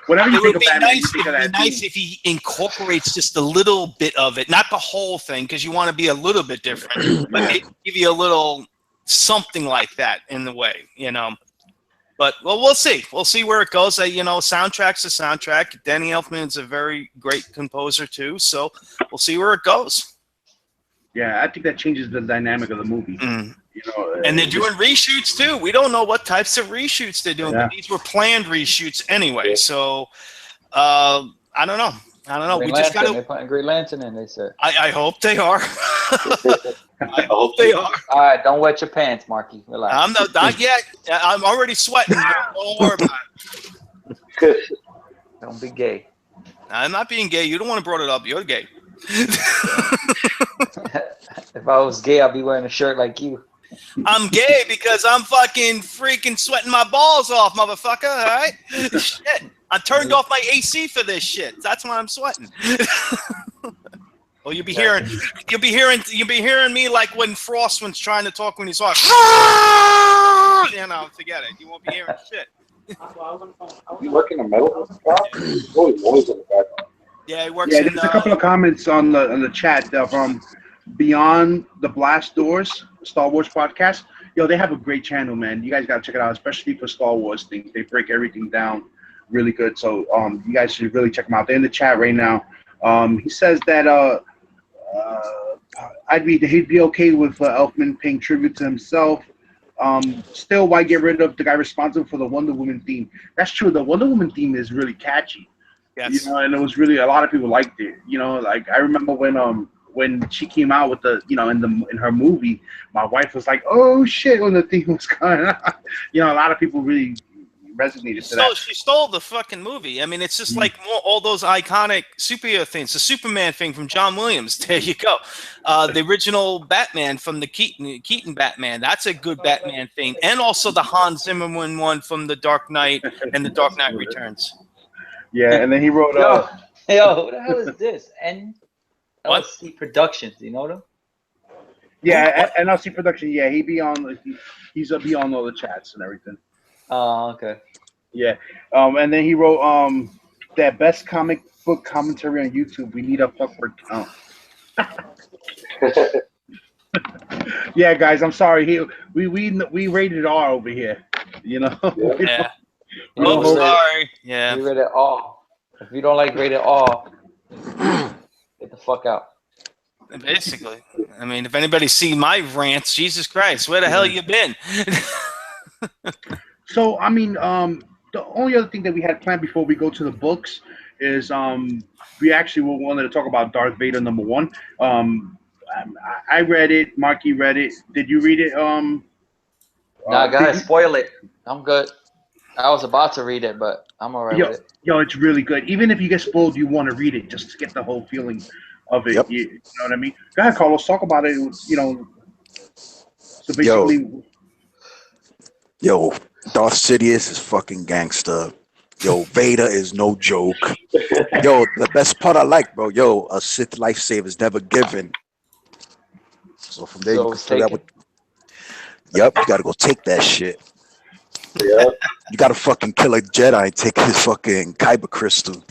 whatever you think of Batman. It would be nice if he incorporates just a little bit of it, not the whole thing, because you want to be a little bit different, but maybe give you a little something like that in the way, But we'll see. We'll see where it goes. Soundtrack's a soundtrack. Danny Elfman is a very great composer too, so we'll see where it goes. Yeah, I think that changes the dynamic of the movie. And they're doing reshoots too. We don't know what types of reshoots they're doing, but these were planned reshoots anyway. So I don't know. Green Lantern, they're putting Green Lantern in, they said. I hope they are. I hope they are. All right, don't wet your pants, Marky. Relax. I'm not yet. I'm already sweating. Don't worry about it. Don't be gay. I'm not being gay. You don't want to brought it up. You're gay. If I was gay, I'd be wearing a shirt like you. I'm gay because I'm fucking freaking sweating my balls off, motherfucker. All right, shit. I turned off my AC for this shit. That's why I'm sweating. Well, you'll be hearing me like when Frost was trying to talk when he's talking. You know, forget it. You won't be hearing shit. You work in a metal shop? There's always noise in the background. Yeah, he works. Yeah, there's a couple of comments on the chat from Beyond the Blast Doors Star Wars podcast. Yo, they have a great channel, man. You guys gotta check it out, especially for Star Wars things. They break everything down really good. So you guys should really check them out. They're in the chat right now. He says that he'd be okay with Elfman paying tribute to himself. Still, why get rid of the guy responsible for the Wonder Woman theme? That's true. The Wonder Woman theme is really catchy. Yes. You know, and it was really, a lot of people liked it. You know, like I remember when she came out with the, you know, in her movie, my wife was like, "Oh shit!" when the theme was coming out. You know, a lot of people really resonated to that. She stole the fucking movie. I mean, it's just like all those iconic superhero things. The Superman thing from John Williams. There you go. The original Batman from the Keaton Batman. That's a good Batman thing. And also the Hans Zimmerman one from The Dark Knight and The Dark Knight Returns. Yeah, and then he wrote Yo, who the hell is this? NLC Productions. You know them? Yeah, NLC Production. Yeah, he's be on all the chats and everything. Oh, okay. Yeah, and then he wrote that best comic book commentary on YouTube. We need a fuckword count. Yeah, guys, I'm sorry. We rated R over here. You know. Yeah. Oh, sorry. Yeah. We rated R. If you don't like rated R, get the fuck out. Basically, I mean, if anybody's seen my rants, Jesus Christ, where the hell you been? So, I mean, the only other thing that we had planned before we go to the books is we actually wanted to talk about Darth Vader #1. I read it. Marky read it. Did you read it? Nah, go ahead, spoil it. I'm good. I was about to read it, but I'm alright with it. Yo, it's really good. Even if you get spoiled, you want to read it just to get the whole feeling of it. Yep. You know what I mean? Go ahead, Carlos. Talk about it. You know. So basically. Yo, Darth Sidious is fucking gangster. Yo, Vader is no joke. Yo, the best part I like, bro. Yo, a Sith lifesaver is never given. So from there, you can fill that with. Yep, you gotta go take that shit. Yeah. You gotta fucking kill a Jedi and take his fucking kyber crystal.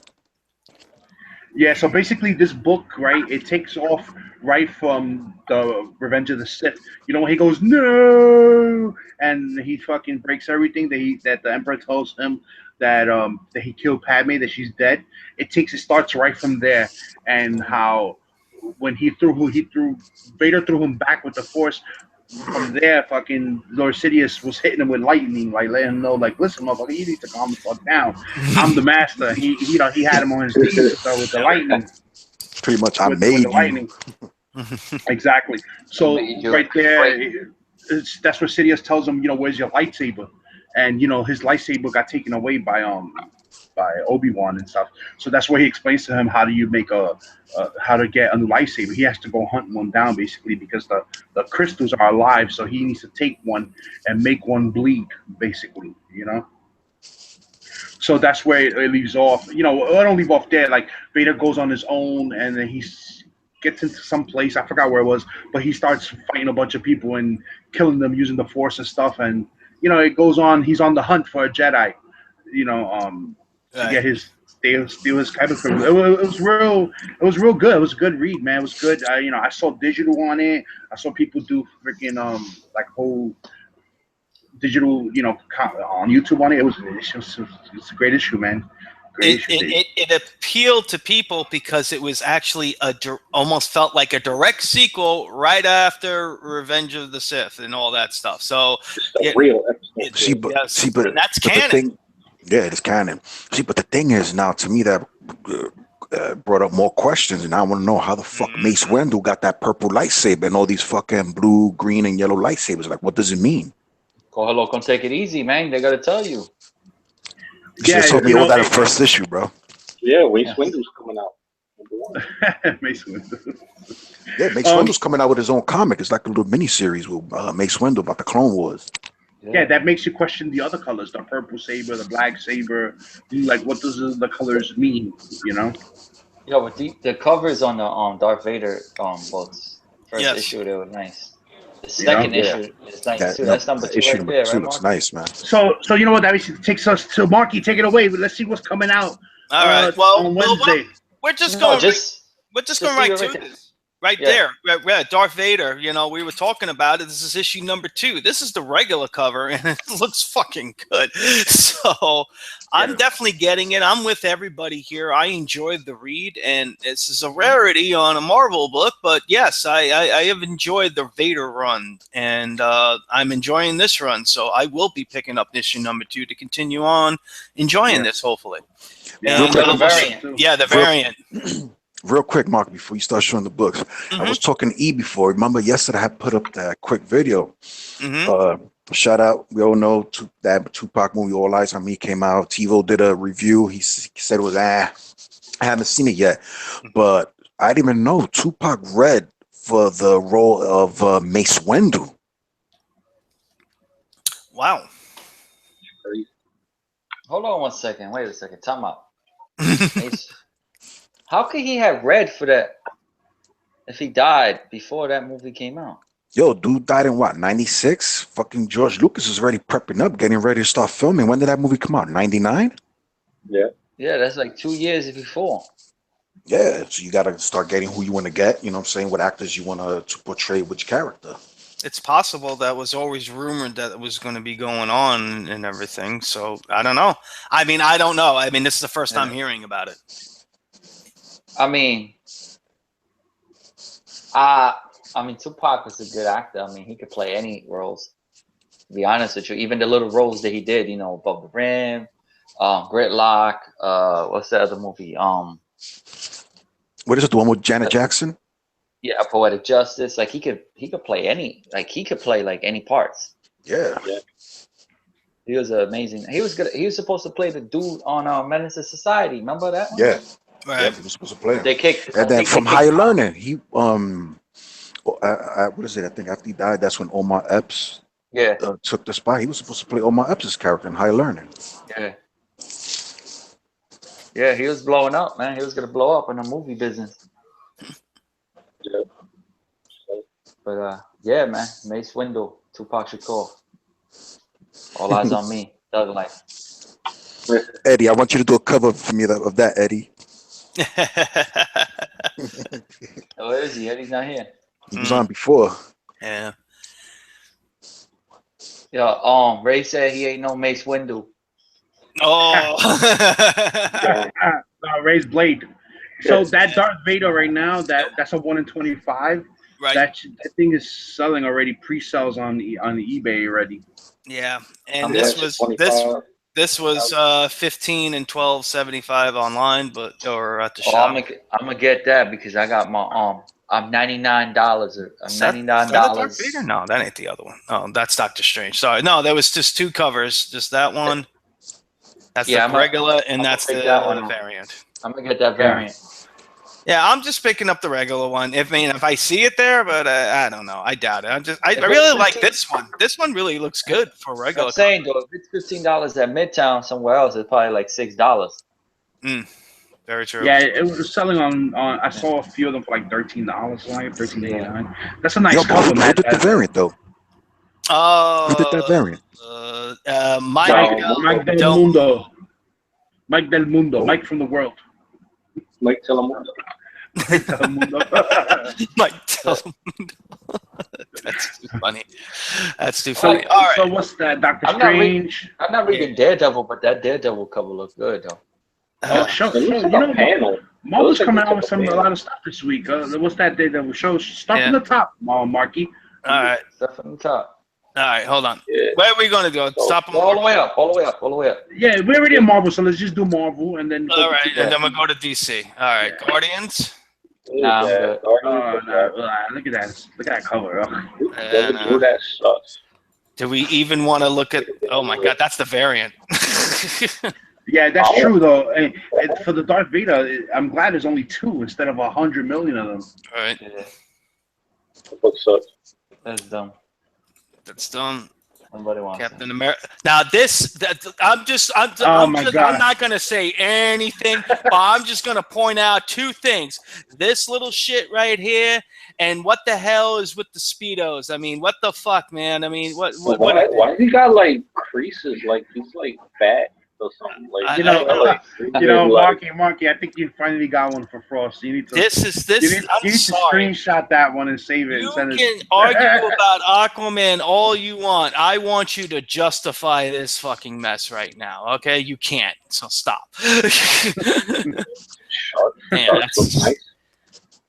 Yeah, so basically this book, right, it takes off right from the Revenge of the Sith. You know, when he goes, no, and he fucking breaks everything that the Emperor tells him that he killed Padme, that she's dead. It starts right from there, and how when Vader threw him back with the Force. From there, fucking Lord Sidious was hitting him with lightning, like letting him know, like, listen, motherfucker, you need to calm the fuck down. I'm the master. He had him on his knees with the lightning. Pretty much, I made you. Lightning. Exactly. So right there, that's where Sidious tells him, you know, where's your lightsaber? And you know, his lightsaber got taken away by Obi-Wan and stuff. So that's where he explains to him how do you make how to get a new lightsaber. He has to go hunt one down basically because the crystals are alive. So he needs to take one and make one bleed basically, you know. So that's where it leaves off. You know, I don't leave off there. Like Vader goes on his own and then he gets into some place. I forgot where it was, but he starts fighting a bunch of people and killing them using the Force and stuff. And you know, it goes on. He's on the hunt for a Jedi. You know, to get his steal his kyber crystal. It was real good. It was a good read, man. It was good. You know, I saw digital on it. I saw people do freaking like whole digital, you know, on YouTube on it. It's a great issue, man. It appealed to people because it was actually almost felt like a direct sequel right after Revenge of the Sith and all that stuff. So real but that's canon. Yeah, it's canon. See, but the thing is now, to me, that brought up more questions, and I want to know how the fuck Mace Windu got that purple lightsaber and all these fucking blue, green, and yellow lightsabers. Like, what does it mean? Hello, come take it easy, man. They gotta tell you. You should have told me all that in first issue, bro. Yeah, Mace Windu's coming out. Mace Windu. Yeah, Mace Windu's coming out with his own comic. It's like a little mini series with Mace Windu about the Clone Wars. Yeah, that makes you question the other colors: the purple saber, the black saber. Like, what does the colors mean? You know? Yeah, but the covers on the Darth Vader books, first Yes. issue, they were nice. The You know? second Yeah. issue is nice That too. That's number two issue right number there, two right, looks Mark? nice, man. So you know what? That basically takes us to Marky. Take it away. Let's see what's coming out. All right. Well, on Wednesday. we're just No, going. just We're just just going leave right it to right this. Right Yeah. there. Yeah, Darth Vader. You know, we were talking about it. This is issue number 2. This is the regular cover, and it looks fucking good. So I'm definitely getting it. I'm with everybody here. I enjoyed the read, and this is a rarity on a Marvel book. But yes, I have enjoyed the Vader run, and I'm enjoying this run. So I will be picking up issue number 2 to continue on enjoying this, hopefully. Yeah, And the variant. the variant. Real quick, Mark, before you start showing the books, I was talking to E before. Remember yesterday I had put up that quick video. Shout out, we all know that Tupac movie, All Eyes on Me, came out. TiVo did a review. He said it was I haven't seen it yet, but I didn't even know Tupac read for the role of Mace Windu. Wow. Hold on one second. Wait a second. Time out. How could he have read for that if he died before that movie came out? Yo, dude died in what, 96? Fucking George Lucas is already prepping up, getting ready to start filming. When did that movie come out? 99? Yeah. Yeah, that's like 2 years before. Yeah, so you got to start getting who you want to get, you know what I'm saying, what actors you want to portray which character. It's possible that was always rumored that it was going to be going on and everything. So I don't know. I mean, I don't know. I mean, this is the first time hearing about it. I mean, Tupac was a good actor. I mean, he could play any roles. To be honest with you, even the little roles that he did, you know, Above the Rim, Gridlock. What's that other movie? What is it? The one with Janet Jackson? Yeah, Poetic Justice. Like he could play any. Like he could play like any parts. Yeah. He was amazing. He was good. He was supposed to play the dude on Menace to Society. Remember that one? Yeah. Right. Yeah, he was supposed to play him. They kicked. And then from Higher Learning, he what is it? I think after he died, that's when Omar Epps took the spot. He was supposed to play Omar Epps' character in Higher Learning. Yeah. Yeah, he was blowing up, man. He was gonna blow up in the movie business. Yeah. But yeah, man. Mace Windu, Tupac Shakur. All Eyes on Me. Thug Life. Eddie, I want you to do a cover for me of that, Eddie. Oh, where is he? Eddie's not here. He was on before. Yeah. Yeah, Ray said he ain't no Mace Windu. Oh. Ray's Blade. So that Darth Vader right now, that's a 1 in 25. Right. That thing is selling already. Pre-sales on eBay already. Yeah, and this was 15 and 12.75 online, but or at the shop. I'm gonna get that because I got my I'm $99. I'm $99. No, that ain't the other one. Oh, that's Doctor Strange. Sorry, no, there was just 2 covers. Just that one. That's the regular, and that's the variant. I'm gonna get that variant. Yeah, I'm just picking up the regular one. If I see it there, but I don't know. I doubt it. I really like this one. This one really looks good for regular. I'm saying though, if it's $15 at Midtown somewhere else, it's probably like $6. Very true. Yeah, it was selling on. I saw a few of them for like $13, like $13.99. That's a nice cover, man. Who did the variant though? Who did that variant? Mike Del Mundo. Mike Del Mundo. Mike from the world. Mike Telemundo. Mike Telemundo. Mike Telemundo. That's too funny. That's too funny. All right. So what's that? Doctor Strange. I'm not reading Daredevil, but that Daredevil cover looks good though. Marvel's coming out with a lot of stuff this week. What's that Daredevil show? Stuff from the top, Marky. All right. Stuff from the top. All right, hold on. Yeah. Where are we going to go? Stop all the way up. Yeah, we're already in Marvel, so let's just do Marvel and then. All right, and then we'll go to DC. All right, Guardians. Nah, I'm good. Look at that! Look at that cover. That sucks. Do we even want to look at? Oh my God, that's the variant. Yeah, that's true though. And for the Darth Vader, I'm glad there's only 2 instead of 100 million of them. All right. Yeah, The book sucks. that's dumb. That's done. Nobody wants Captain America. Now I'm my I'm God. not gonna say anything, but I'm just gonna point out 2 things. This little shit right here, and what the hell is with the speedos? I mean, what the fuck, man? I mean, what? Why he got like creases? Like he's like fat or something. Like Marky, I think you finally got one for Frost. You need to. This. I'm you need sorry. to screenshot that one and save it. You and send can it. argue about Aquaman all you want. I want you to justify this fucking mess right now. Okay, you can't. So stop. Man,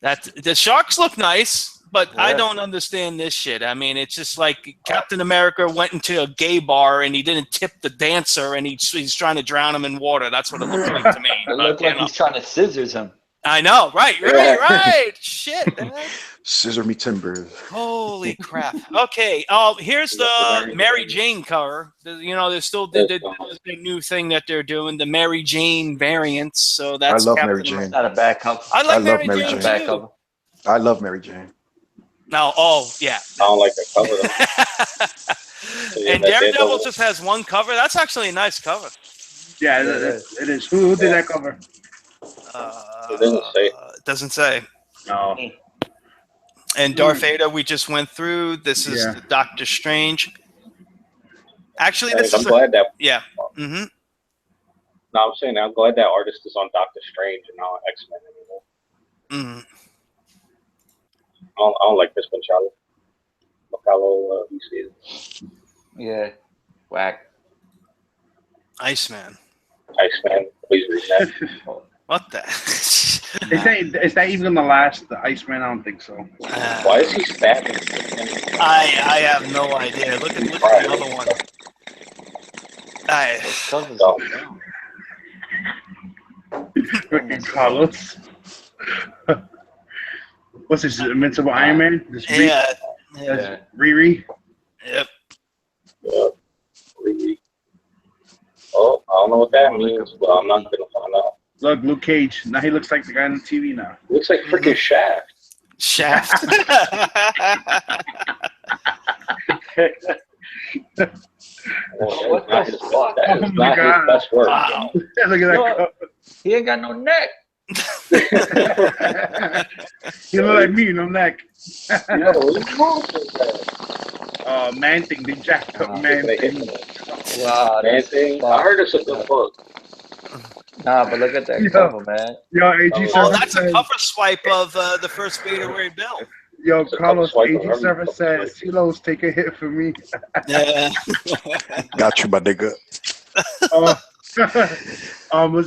the sharks look nice, but I don't understand this shit. I mean, it's just like Captain America went into a gay bar and he didn't tip the dancer, and he's trying to drown him in water. That's what it looks like to me. It looks like he's trying to scissors him. I know, right. Shit, man. Scissor me timbers. Holy crap. Okay, here's the Mary Jane cover. There's still the new thing that they're doing, the Mary Jane variants. So that's I love Captain Mary Jane. America. Not a bad cover. I like love Mary Mary Jane Jane. too. I love Mary Jane. No, yeah. I don't like that cover. And Daredevil just has one cover. That's actually a nice cover. Yeah, it is. Who did that cover? It doesn't say. It doesn't say. No. And Darth Vader, we just went through. This is Doctor Strange. Actually, this I'm is glad that. yeah. Mm-hmm. No, I'm saying I'm glad that artist is on Doctor Strange and not on X-Men anymore. Mm. I don't like this one, Charlie. Macallo, you see it. Yeah, whack. Iceman. Iceman, please read that. What the? Is that even the last Iceman? I don't think so. Why is he stabbing? I have no idea. Look at the other one. Freaking Carlos. What's this? Invincible Iron Man? This Yeah. Riri. Yep. Riri. Oh, I don't know what that means, but I'm not gonna find out. Look, Luke Cage. Now he looks like the guy on the TV now. Looks like freaking Shaft. Shaft. What the fuck? That is not his best work. Wow. Look at that. He ain't got no neck. You look like me, no neck. Yeah, what's wrong with that? Man thing. They jacked up man thing. Wow, Man thing. I heard it's a good book. Nah, but look at that cover, man. Yo, AG Oh, that's a cover swipe of the first Beta Ray Bill. Yo, Carlos, AG7 says, Silos, take a hit for me. Yeah. Got you, my nigga. Was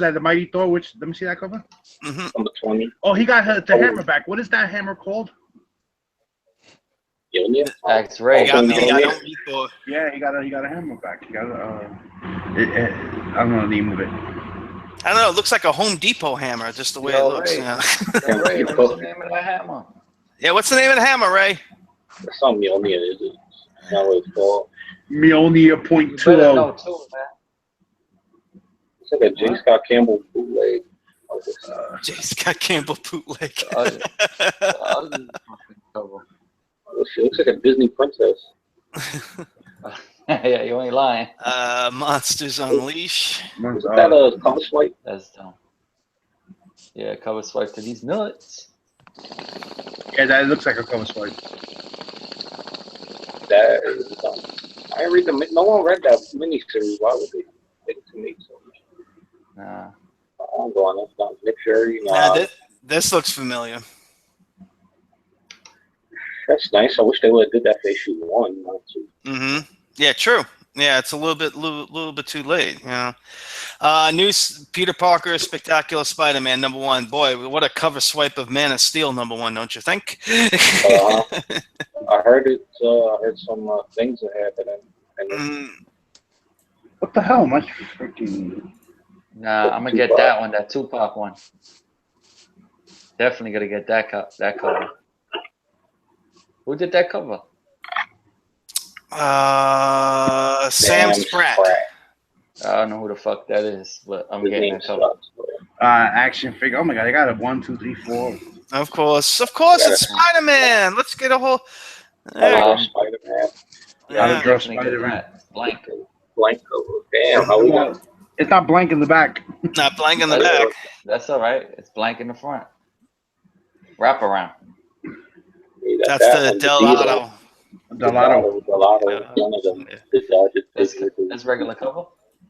that the Mighty Thor? Let me see that cover. Mm-hmm. Number 20. Oh, he got the hammer back. What is that hammer called? X-ray. I don't read Thor. Yeah, he got a hammer back. He got I don't know the name of it. I don't know. It looks like a Home Depot hammer, just the way it looks. Ray. Yeah. Ray, what's the name of that hammer? Yeah, what's the name of the hammer, Ray? It's not Mjolnir, is it? It's not what it's called. Mjolnir You better know 0.20. too, man. It's like a J. Scott Campbell bootleg. J. Scott Campbell bootleg. She looks like a Disney princess. Yeah, you ain't lying. Monsters Unleash. Is that a cover swipe? That's dumb. Yeah, cover swipe to these nuts. Yeah, that looks like a cover swipe. That is dumb. I didn't read the. No one read that miniseries. Why would they take it to me so much? Nah. I'm going. That's not Nick Fury. This looks familiar. That's nice. I wish they would have did that for issue 1, not 2. Mm-hmm. Yeah, true. Yeah, it's a little bit too late. You know. New Peter Parker, Spectacular Spider-Man #1. Boy, what a cover swipe of Man of Steel #1, don't you think? I heard it. I heard some things are happening. What the hell? My freaking. Nah, I'm gonna get that one, that Tupac one. Definitely gonna get that cover. Who did that cover? Sam Spratt. I don't know who the fuck that is, but I'm His getting name that cover. sucks, bro. Action figure. Oh my god, I got a 1, 2, 3, 4. Of course, it's Spider-Man. Let's get a whole. Spider-Man. Gotta draw definitely get Spider-Man. that. Blank. Blank cover. Damn, how we got It's not blank in the back. Not blank in the back. That's all right. It's blank in the front. Wrap around. That's the Delgado. Delgado. One of them. That's regular cover?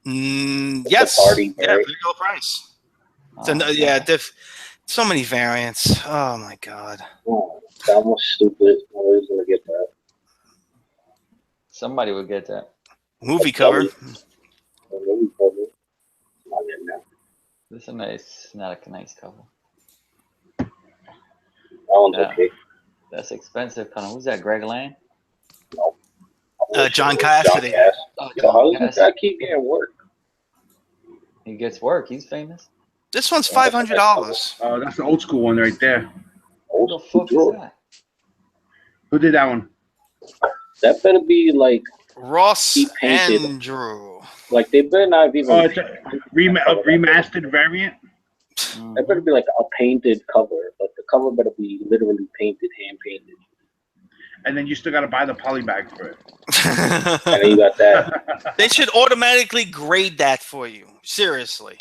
Yes. Yeah, regular price. So, so many variants. Oh my god. Oh, that was stupid. I was gonna get that. Somebody would get that. Movie cover. Movie cover. Not getting that. This is not a nice cover. That one's okay. That's expensive. Who's that? Greg Land? No. John Cassidy. How does this guy keep getting work? He gets work. He's famous. This one's $500. Oh, that's the old school one right there. Who the fuck is that? Who did that one? That better be like Ross Andrew. Like they better not even. Oh, it's a remastered variant. That better be like a painted cover. Like the cover better be literally painted, hand painted. And then you still gotta buy the poly bag for it. And then you got that. They should automatically grade that for you. Seriously.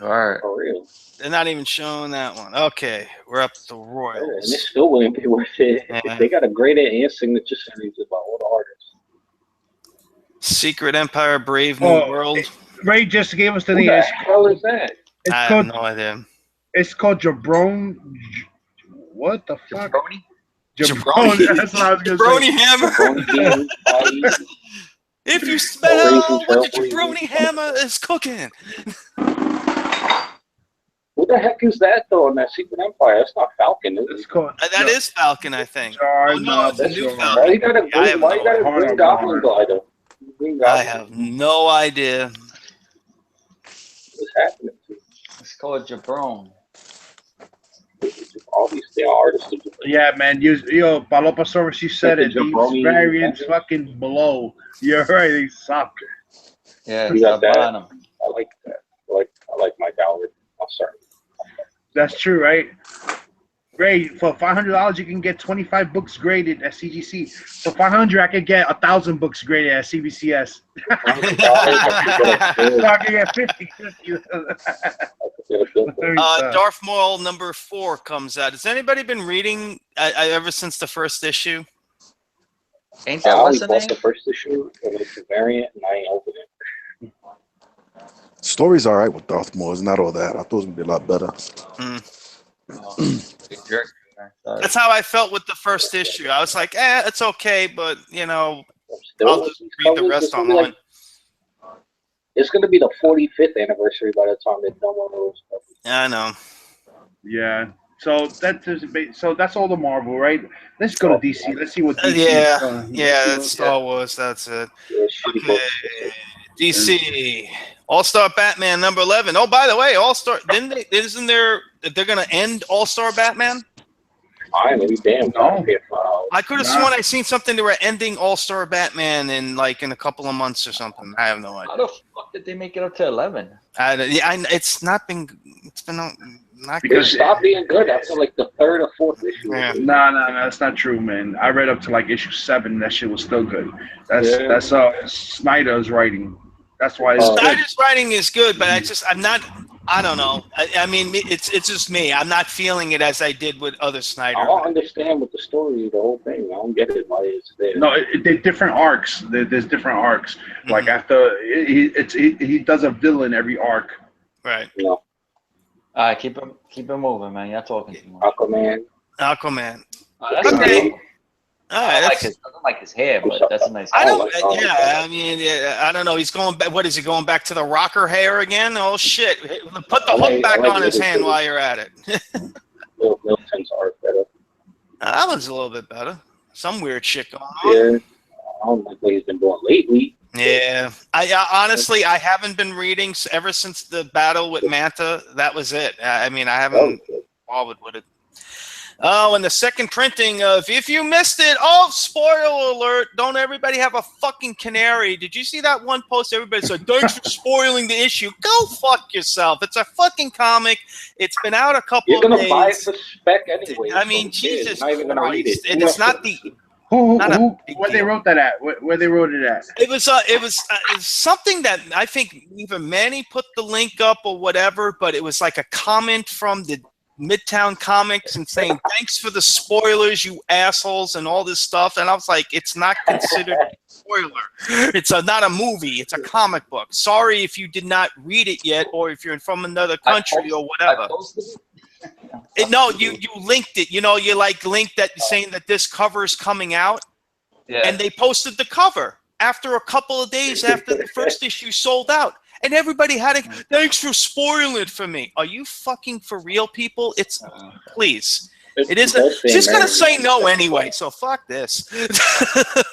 All right. For real. They're not even showing that one. Okay, we're up to Royals. Yeah, and it still wouldn't be worth it. Yeah. They got a graded and signature series about all the artists. Secret Empire, Brave New World. Ray just gave us the Who name. the hell is that? I have no idea. It's called Jabron. What the fuck? Jabroni. That's what I was gonna Jabroni say. Hammer. If you smell what the Jabroni Hammer is cooking. Who the heck is that though in that Secret Empire? That's not Falcon, is it? It's called. That is Falcon, I think. No, it's a new Falcon. Falcon. Why you got a green Goblin glider? I have no idea. What's happening to you? It's called Jabron. All these damn artists. Yeah, man. Yo, Palopasaurus, you said it. These variants fucking blow. You're right. They suck. Yeah, You got that. bottom. I like that. I like my Doward. I'm sorry. That's true, right? Ray, for $500, you can get 25 books graded at CGC. For $500, I could get 1,000 books graded at CBCS. I can get 50. Darth Maul #4 comes out. Has anybody been reading ever since the first issue? Ain't that what's the name? The first issue, and it's a variant, and I ain't opened it. Story's all right with Darth Maul. It's not all that. I thought it was gonna be a lot better. That's how I felt with the first issue. I was like, it's okay, but I'll just read the rest online. It's gonna be the 45th anniversary by the time they're done with those. I know. Yeah. So that's all the Marvel, right? Let's go to DC. Let's see what DC that's Star Wars. That's it. Okay. DC All-Star Batman #11. Oh, by the way, All-Star they're gonna end All-Star Batman? Damn. No. I could have sworn I seen something they were ending All-Star Batman in a couple of months or something. I have no idea. How the fuck did they make it up to 11? It's been not because good. It stopped being good after like the 3rd or 4th issue. Yeah. No, that's not true, man. I read up to like issue 7. That shit was still good. That's Snyder's writing. That's why Snyder's writing is good, but I don't know. I mean, it's just me. I'm not feeling it as I did with other Snyder. I don't understand with the story, the whole thing. I don't get it why it's there. No, they're different arcs. There's different arcs. Mm-hmm. Like after he does a villain every arc. Right. No. All right, keep it moving, man. You're talking too much. Aquaman. That's okay. I don't like his hair, but that's a nice. I don't. I don't know. He's going back. What is he going back to the rocker hair again? Oh shit! Put the hook back on his hand while you're at it. Milton's art better. That one's a little bit better. Some weird shit going on. Yeah, I don't like what he's been doing lately. Yeah, I honestly I haven't been reading ever since the battle with Manta. That was it. I mean, I haven't bothered with it. Oh, and the second printing of if you missed it, oh, spoiler alert! Don't everybody have a fucking canary? Did you see that one post? Everybody said, "Thanks for spoiling the issue." Go fuck yourself. It's a fucking comic. It's been out a couple You're gonna of days. buy the spec anyway. I mean, Jesus not even gonna read it. Christ! It's not the. Who Not a big where they deal. wrote that at? Where they wrote it at? It was something that I think either Manny put the link up or whatever, but it was like a comment from the Midtown Comics and saying, "Thanks for the spoilers, you assholes," and all this stuff. And I was like, "It's not considered a spoiler. It's not a movie. It's a comic book. Sorry if you did not read it yet, or if you're from another country or whatever." No, you linked it. You know, you like linked that saying that this cover is coming out. Yeah. And they posted the cover after a couple of days after the first issue sold out. And everybody had it. Thanks for spoiling it for me. Are you fucking for real, people? It's please. It isn't. She's gonna say no anyway, so fuck this.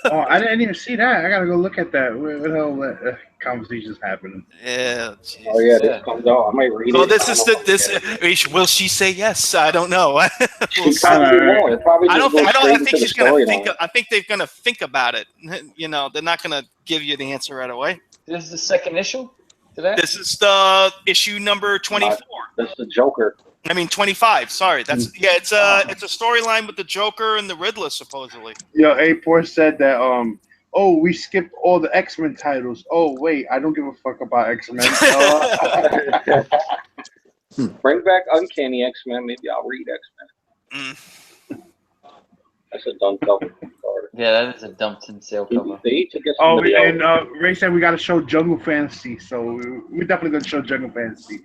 Oh, I didn't even see that. I gotta go look at that. Where the hell that conversation's happening? Yeah. Oh yeah, this comes out. I might read So it. this is this. Will she say yes? I don't know. She probably won't. It probably I just don't. goes I straight think to she's the gonna think. storyline. I think they're gonna think about it. You know, they're not gonna give you the answer right away. This is the second issue today? This is the issue number 24. That's the Joker. I mean 25. Sorry, that's It's a storyline with the Joker and the Riddler supposedly. Yo, A4 said that. Oh, we skipped all the X-Men titles. Oh wait, I don't give a fuck about X-Men. Bring back Uncanny X-Men. Maybe I'll read X-Men. That's a dumb cover. Yeah, that is a dumped sale cover. They each get Oh, somebody and else. Ray said we got to show Jungle Fantasy, so we're definitely gonna show Jungle Fantasy.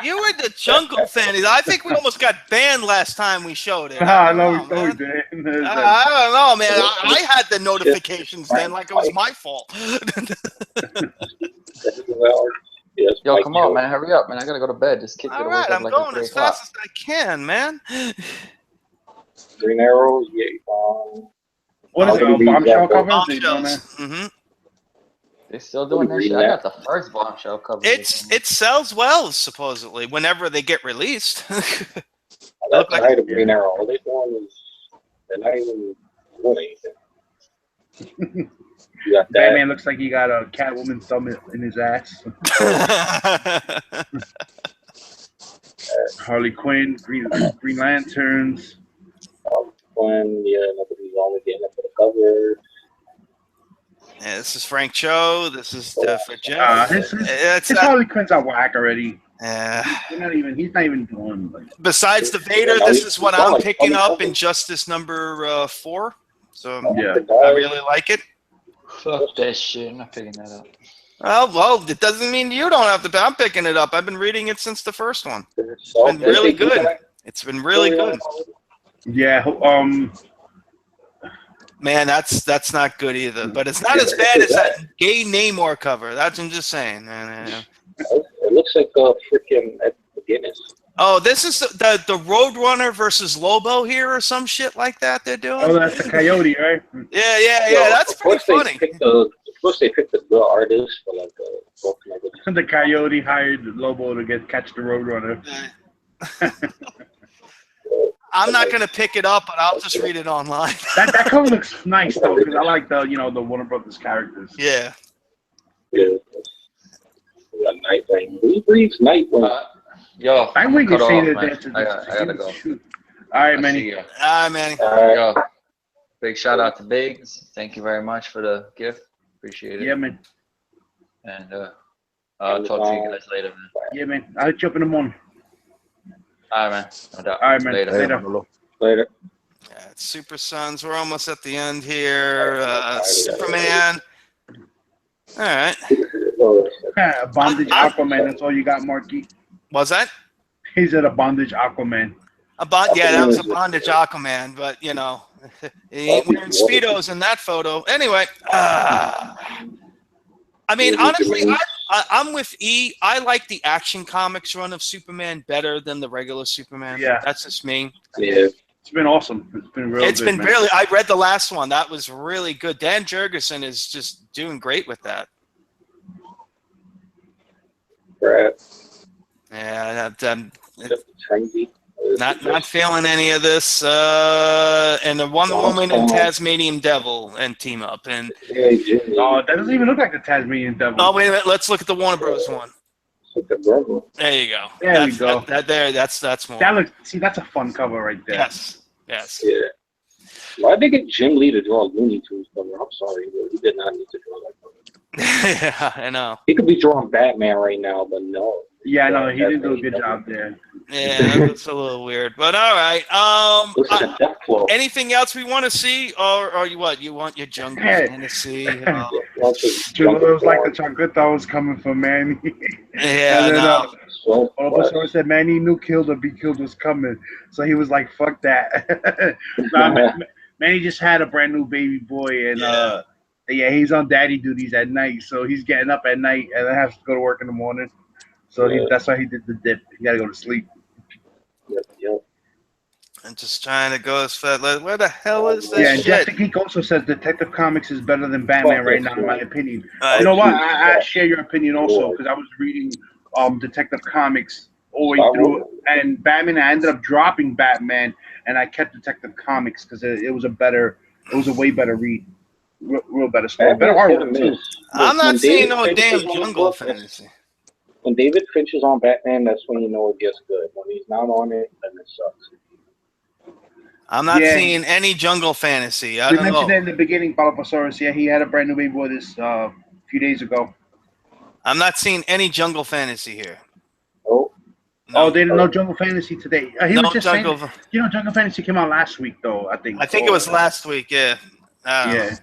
You were the Jungle Fantasy. I think we almost got banned last time we showed it. I I know don't know, we man. did. I don't know, man. I had the notifications then, like it was my fault. Yes, Yo, Mike come on, Joe. man. Hurry up, man. I gotta go to bed. This kid's All gonna right, wake up I'm like going at 3 as o'clock. fast as I can, man. Green Arrow. Yeah. What is it? I'll Bombshell be cover? Bombshells. They doing that? Mm-hmm. They still doing that shit. I got the first bombshell cover. It sells well supposedly whenever they get released. That's the height of Green Arrow. All they're doing is they're not even doing anything. You got that. Batman looks like he got a Catwoman thumb in his ass. Harley Quinn, Green Lanterns. When nobody's only getting up for the cover. Yeah, this is Frank Cho. This is for Jeff. His Harley Quinn's are whack already. He's He's not even doing like. Besides the Vader, this is what I'm picking up in Justice number 4. So Yeah. I really like it. Fuck that shit. I'm not picking that up. Well, it doesn't mean you don't have to. I'm picking it up. I've been reading it since the first one. It's been really good. It's been really good. Yeah. Man, that's not good either. But it's not as bad as that gay Namor cover. That's I'm just saying. It looks like a freaking McGinnis. Oh, this is the Roadrunner versus Lobo here or some shit like that they're doing. Oh, that's the Coyote, right? Yeah. That's pretty funny. First they picked the good artist for like book. The Coyote hired Lobo to catch the Roadrunner. I'm not gonna pick it up, but I'll just read it online. That cover looks nice though, because I like the Warner Brothers characters. Yeah. Yeah. Nightwing. Who reads Nightwing? Yo, Nightwing cut is saying off, man. that. I gotta go. All right, I Manny. see ya. Manny. Yo, big shout out to Biggs. Thank you very much for the gift. Appreciate it. Yeah, man. And I'll talk to you guys later, man. Yeah, man. I'll hit you up in the morning. All right, man. No doubt. All right, man. Later. Later. Yeah, it's Super Sons. We're almost at the end here. Superman. All right. Bondage Aquaman. That's all you got, Marky. Was that? He said a bondage Aquaman. Yeah, that was a bondage Aquaman, but he ain't wearing Speedos in that photo. Anyway, I mean, honestly, I'm with E. I like the Action Comics run of Superman better than the regular Superman. Yeah. That's just me. Yeah. It's been awesome. It's been real. It's been really. I read the last one. That was really good. Dan Jurgensen is just doing great with that. Brad. Yeah, Trendy. Not feeling any of this. And the Wonder Woman and Tasmanian Devil and team up. And that doesn't even look like the Tasmanian Devil. oh, wait a minute. Let's look at the Warner Bros. One. There you go. There we go. That's more. That looks. See, that's a fun cover right there. Yes. Yeah. Why'd they get Jim Lee to draw Looney Tunes cover? I'm sorry, but he did not need to draw that cover. Yeah, I know. He could be drawing Batman right now, but no. Yeah, no, he didn't do a good job there. Yeah, that's a little weird, but all right. Anything else we want to see, or you what? You want your jungle fantasy? It was like the Chagrita was coming for Manny. Yeah, and then, Bulbasaur said Manny knew Kill or Be Killed was coming, so he was like, "Fuck that." Manny just had a brand new baby boy, and he's on daddy duties at night, so he's getting up at night and then has to go to work in the morning. So that's why he did the dip. He got to go to sleep. Yep. I'm just trying to go as fast. Where the hell is this and shit? Jeff the Geek also says Detective Comics is better than Batman right now, in my opinion. You know what? I share your opinion also, because I was reading Detective Comics all the way through, and Batman, I ended up dropping Batman, and I kept Detective Comics because it was a way better read. Real better story. Better artwork, too. I'm not seeing no damn jungle fantasy. When David Finch is on Batman, that's when you know it gets good. When he's not on it, then it sucks. I'm not seeing any jungle fantasy. I don't know. We mentioned it in the beginning, Bulbasaurus. Yeah, he had a brand new baby boy this few days ago. I'm not seeing any jungle fantasy here. Oh. No. Oh, they didn't know Jungle Fantasy today. He was just jungle. saying, Jungle Fantasy came out last week, though, I think. I think it was last week, yeah. I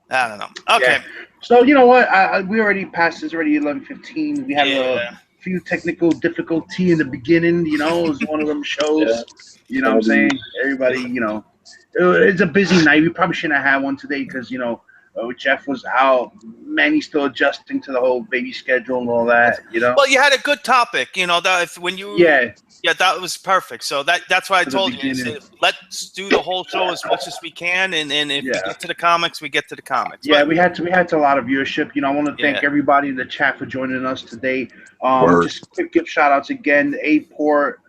don't know. Okay. Yeah. So, you know what? We already passed. It's already 11:15. We had a few technical difficulty in the beginning. You know, it was one of them shows. You know what I'm saying? Everybody, you know, it's a busy night. We probably shouldn't have had one today because, you know, Jeff was out. Manny's still adjusting to the whole baby schedule and all that, you know? Well, you had a good topic, you know, that when you... Yeah, that was perfect. So that's why I told you. Said, let's do the whole show as much as we can, and if we get to the comics, we get to the comics. Yeah, we had a lot of viewership. You know, I want to thank everybody in the chat for joining us today. Just quick gift shout outs again: A-Port,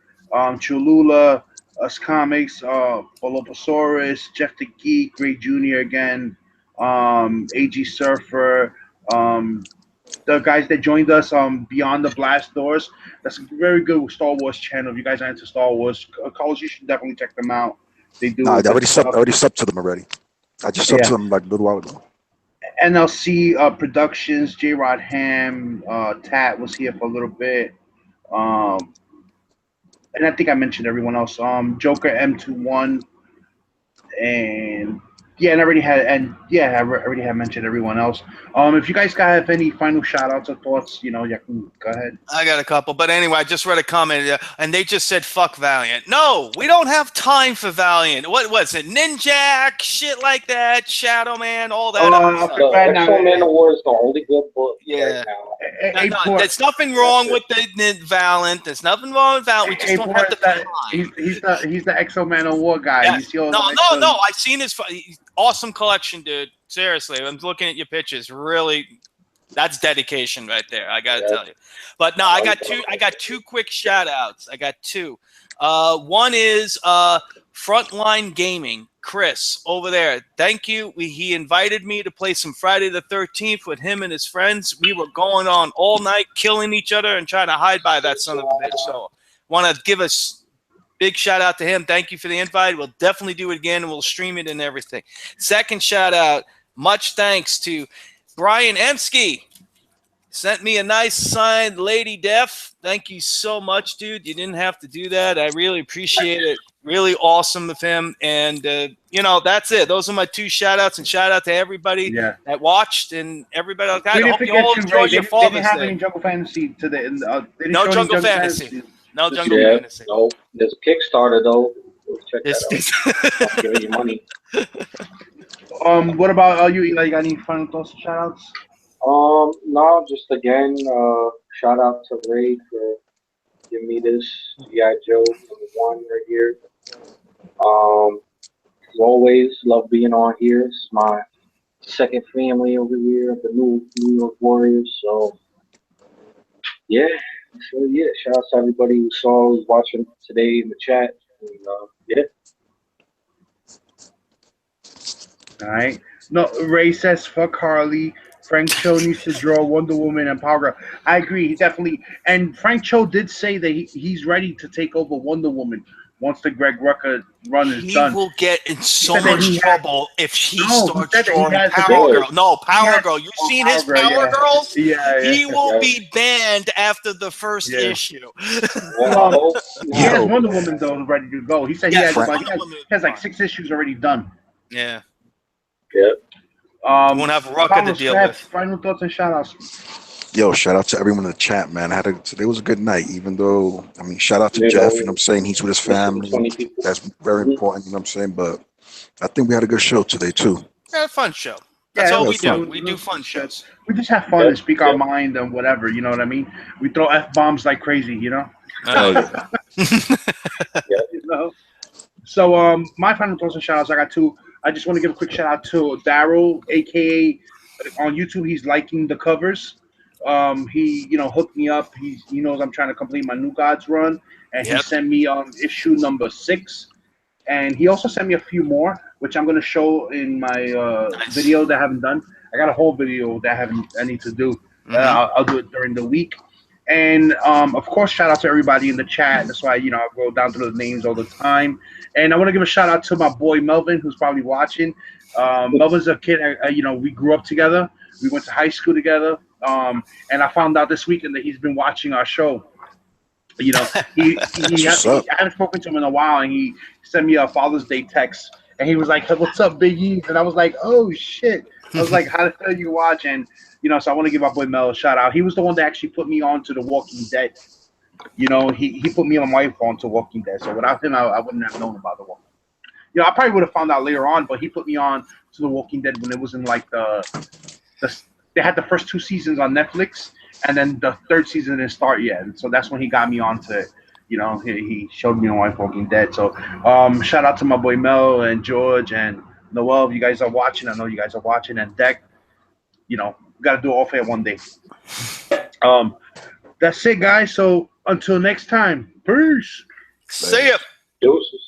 Cholula, Us Comics, Bulbasaurus, Jeff the Geek, Ray Jr. again, AG Surfer, the guys that joined us Beyond the Blast Doors. That's a very good Star Wars channel. If you guys are into Star Wars, Carlos, you should definitely check them out. They do. I already subbed to them already. I just subbed to them like a little while ago. NLC Productions, J. Rod Ham, Tat was here for a little bit. And I think I mentioned everyone else. Joker M21 and I already had mentioned everyone else. If you guys have any final shout outs or thoughts, you know, you can go ahead. I got a couple, but anyway, I just read a comment and they just said fuck Valiant. No, we don't have time for Valiant. What was it? Ninjak, shit like that, Shadow Man, all that. X-O Manowar is the only good book. Yeah. Right now. There's nothing wrong with the Valiant. There's nothing wrong with Valiant. We just don't have the time. He's the X-O Manowar guy. Yes. No. I've seen his awesome collection, dude. Seriously, I'm looking at your pictures. Really, that's dedication right there. I gotta tell you. But no, I got two quick shout outs. I got two. One is Frontline Gaming, Chris over there. Thank you. He invited me to play some Friday the 13th with him and his friends. We were going on all night, killing each other and trying to hide by that son of a bitch. So, want to give us big shout out to him. Thank you for the invite. We'll definitely do it again, and we'll stream it and everything. Second shout out, much thanks to Brian Emsky. Sent me a nice signed Lady Def. Thank you so much, dude. You didn't have to do that. I really appreciate it. Really awesome of him. And, you know, that's it. Those are my two shout outs, and shout out to everybody that watched and everybody else. I hope you all enjoyed your Father's Day. They didn't have any Jungle Fantasy today. No Jungle Fantasy. No Jungle Fantasy. No, there's a Kickstarter though. Check that out. I'm giving you money. What about you? Eli? You got any final thoughts and shout outs? No, just again, shout out to Ray for giving me this G.I. Joe #1 right here. As always, love being on here. It's my second family over here, the New York Warriors. So, yeah. So yeah, shout out to everybody who saw, who's watching today in the chat. And, yeah. All right. No, Ray says fuck Harley. Frank Cho needs to draw Wonder Woman and Power Girl. I agree. He definitely. And Frank Cho did say that he's ready to take over Wonder Woman once the Greg Rucka run is He done. will get in so said that much he trouble if he No, he starts said that he drawing has the Power Yeah. Girl. No, Power Girl. You've Oh, seen Power his Girl, Power yeah. Girls? Yeah, He will Yeah. be banned after the first Yeah. issue. Well, I hope. He has Yo. Wonder Woman though ready to go. He said Yeah, he has, Frank- like, he has like 6 issues already done. Yeah. Yeah. You won't have Rucka to deal with. Final thoughts and shout outs. Yo, shout out to everyone in the chat, man. Today was a good night, even though, I mean, shout out to You Jeff, know, you know what I'm saying? He's with his family. 20 people. That's very Mhm. important, you know what I'm saying? But I think we had a good show today, too. Yeah, fun show. That's Yeah, all it we was do. fun. We do fun shows. We just have fun Yeah, and speak our yeah. mind and whatever, you know what I mean? We throw F bombs like crazy, you know? Hell yeah. You know? So my final thoughts and shout outs, I got two. I just want to give a quick shout out to Daryl, aka on YouTube, he's liking the covers. He hooked me up. He knows I'm trying to complete my New Gods run, and he Yep. sent me issue number 6. And he also sent me a few more, which I'm going to show in my Nice. video that I haven't done. I got a whole video that I need to do. I'll do it during the week. And of course, shout out to everybody in the chat. That's why I go down through the names all the time. And I want to give a shout out to my boy Melvin, who's probably watching. Melvin's a kid. We grew up together. We went to high school together. And I found out this weekend that he's been watching our show. He what's up. I haven't spoken to him in a while, and he sent me a Father's Day text, and he was like, "Hey, what's up, Big E?" And I was like, "Oh shit!" I was like, "How the hell you watch?" And so I want to give my boy Mel a shout out. He was the one that actually put me on to The Walking Dead. He put me and my wife on to Walking Dead. So without him, I wouldn't have known about The Walking Dead. I probably would have found out later on, but he put me on to The Walking Dead when it was in like they had the first 2 seasons on Netflix, and then the 3rd season didn't start yet. And so that's when he got me onto it. He showed me on my Walking Dead. So shout out to my boy Mel and George and Noel. If you guys are watching, I know you guys are watching. And Deck, we got to do it all fair one day. That's it, guys. So until next time, peace. See ya. Deuces.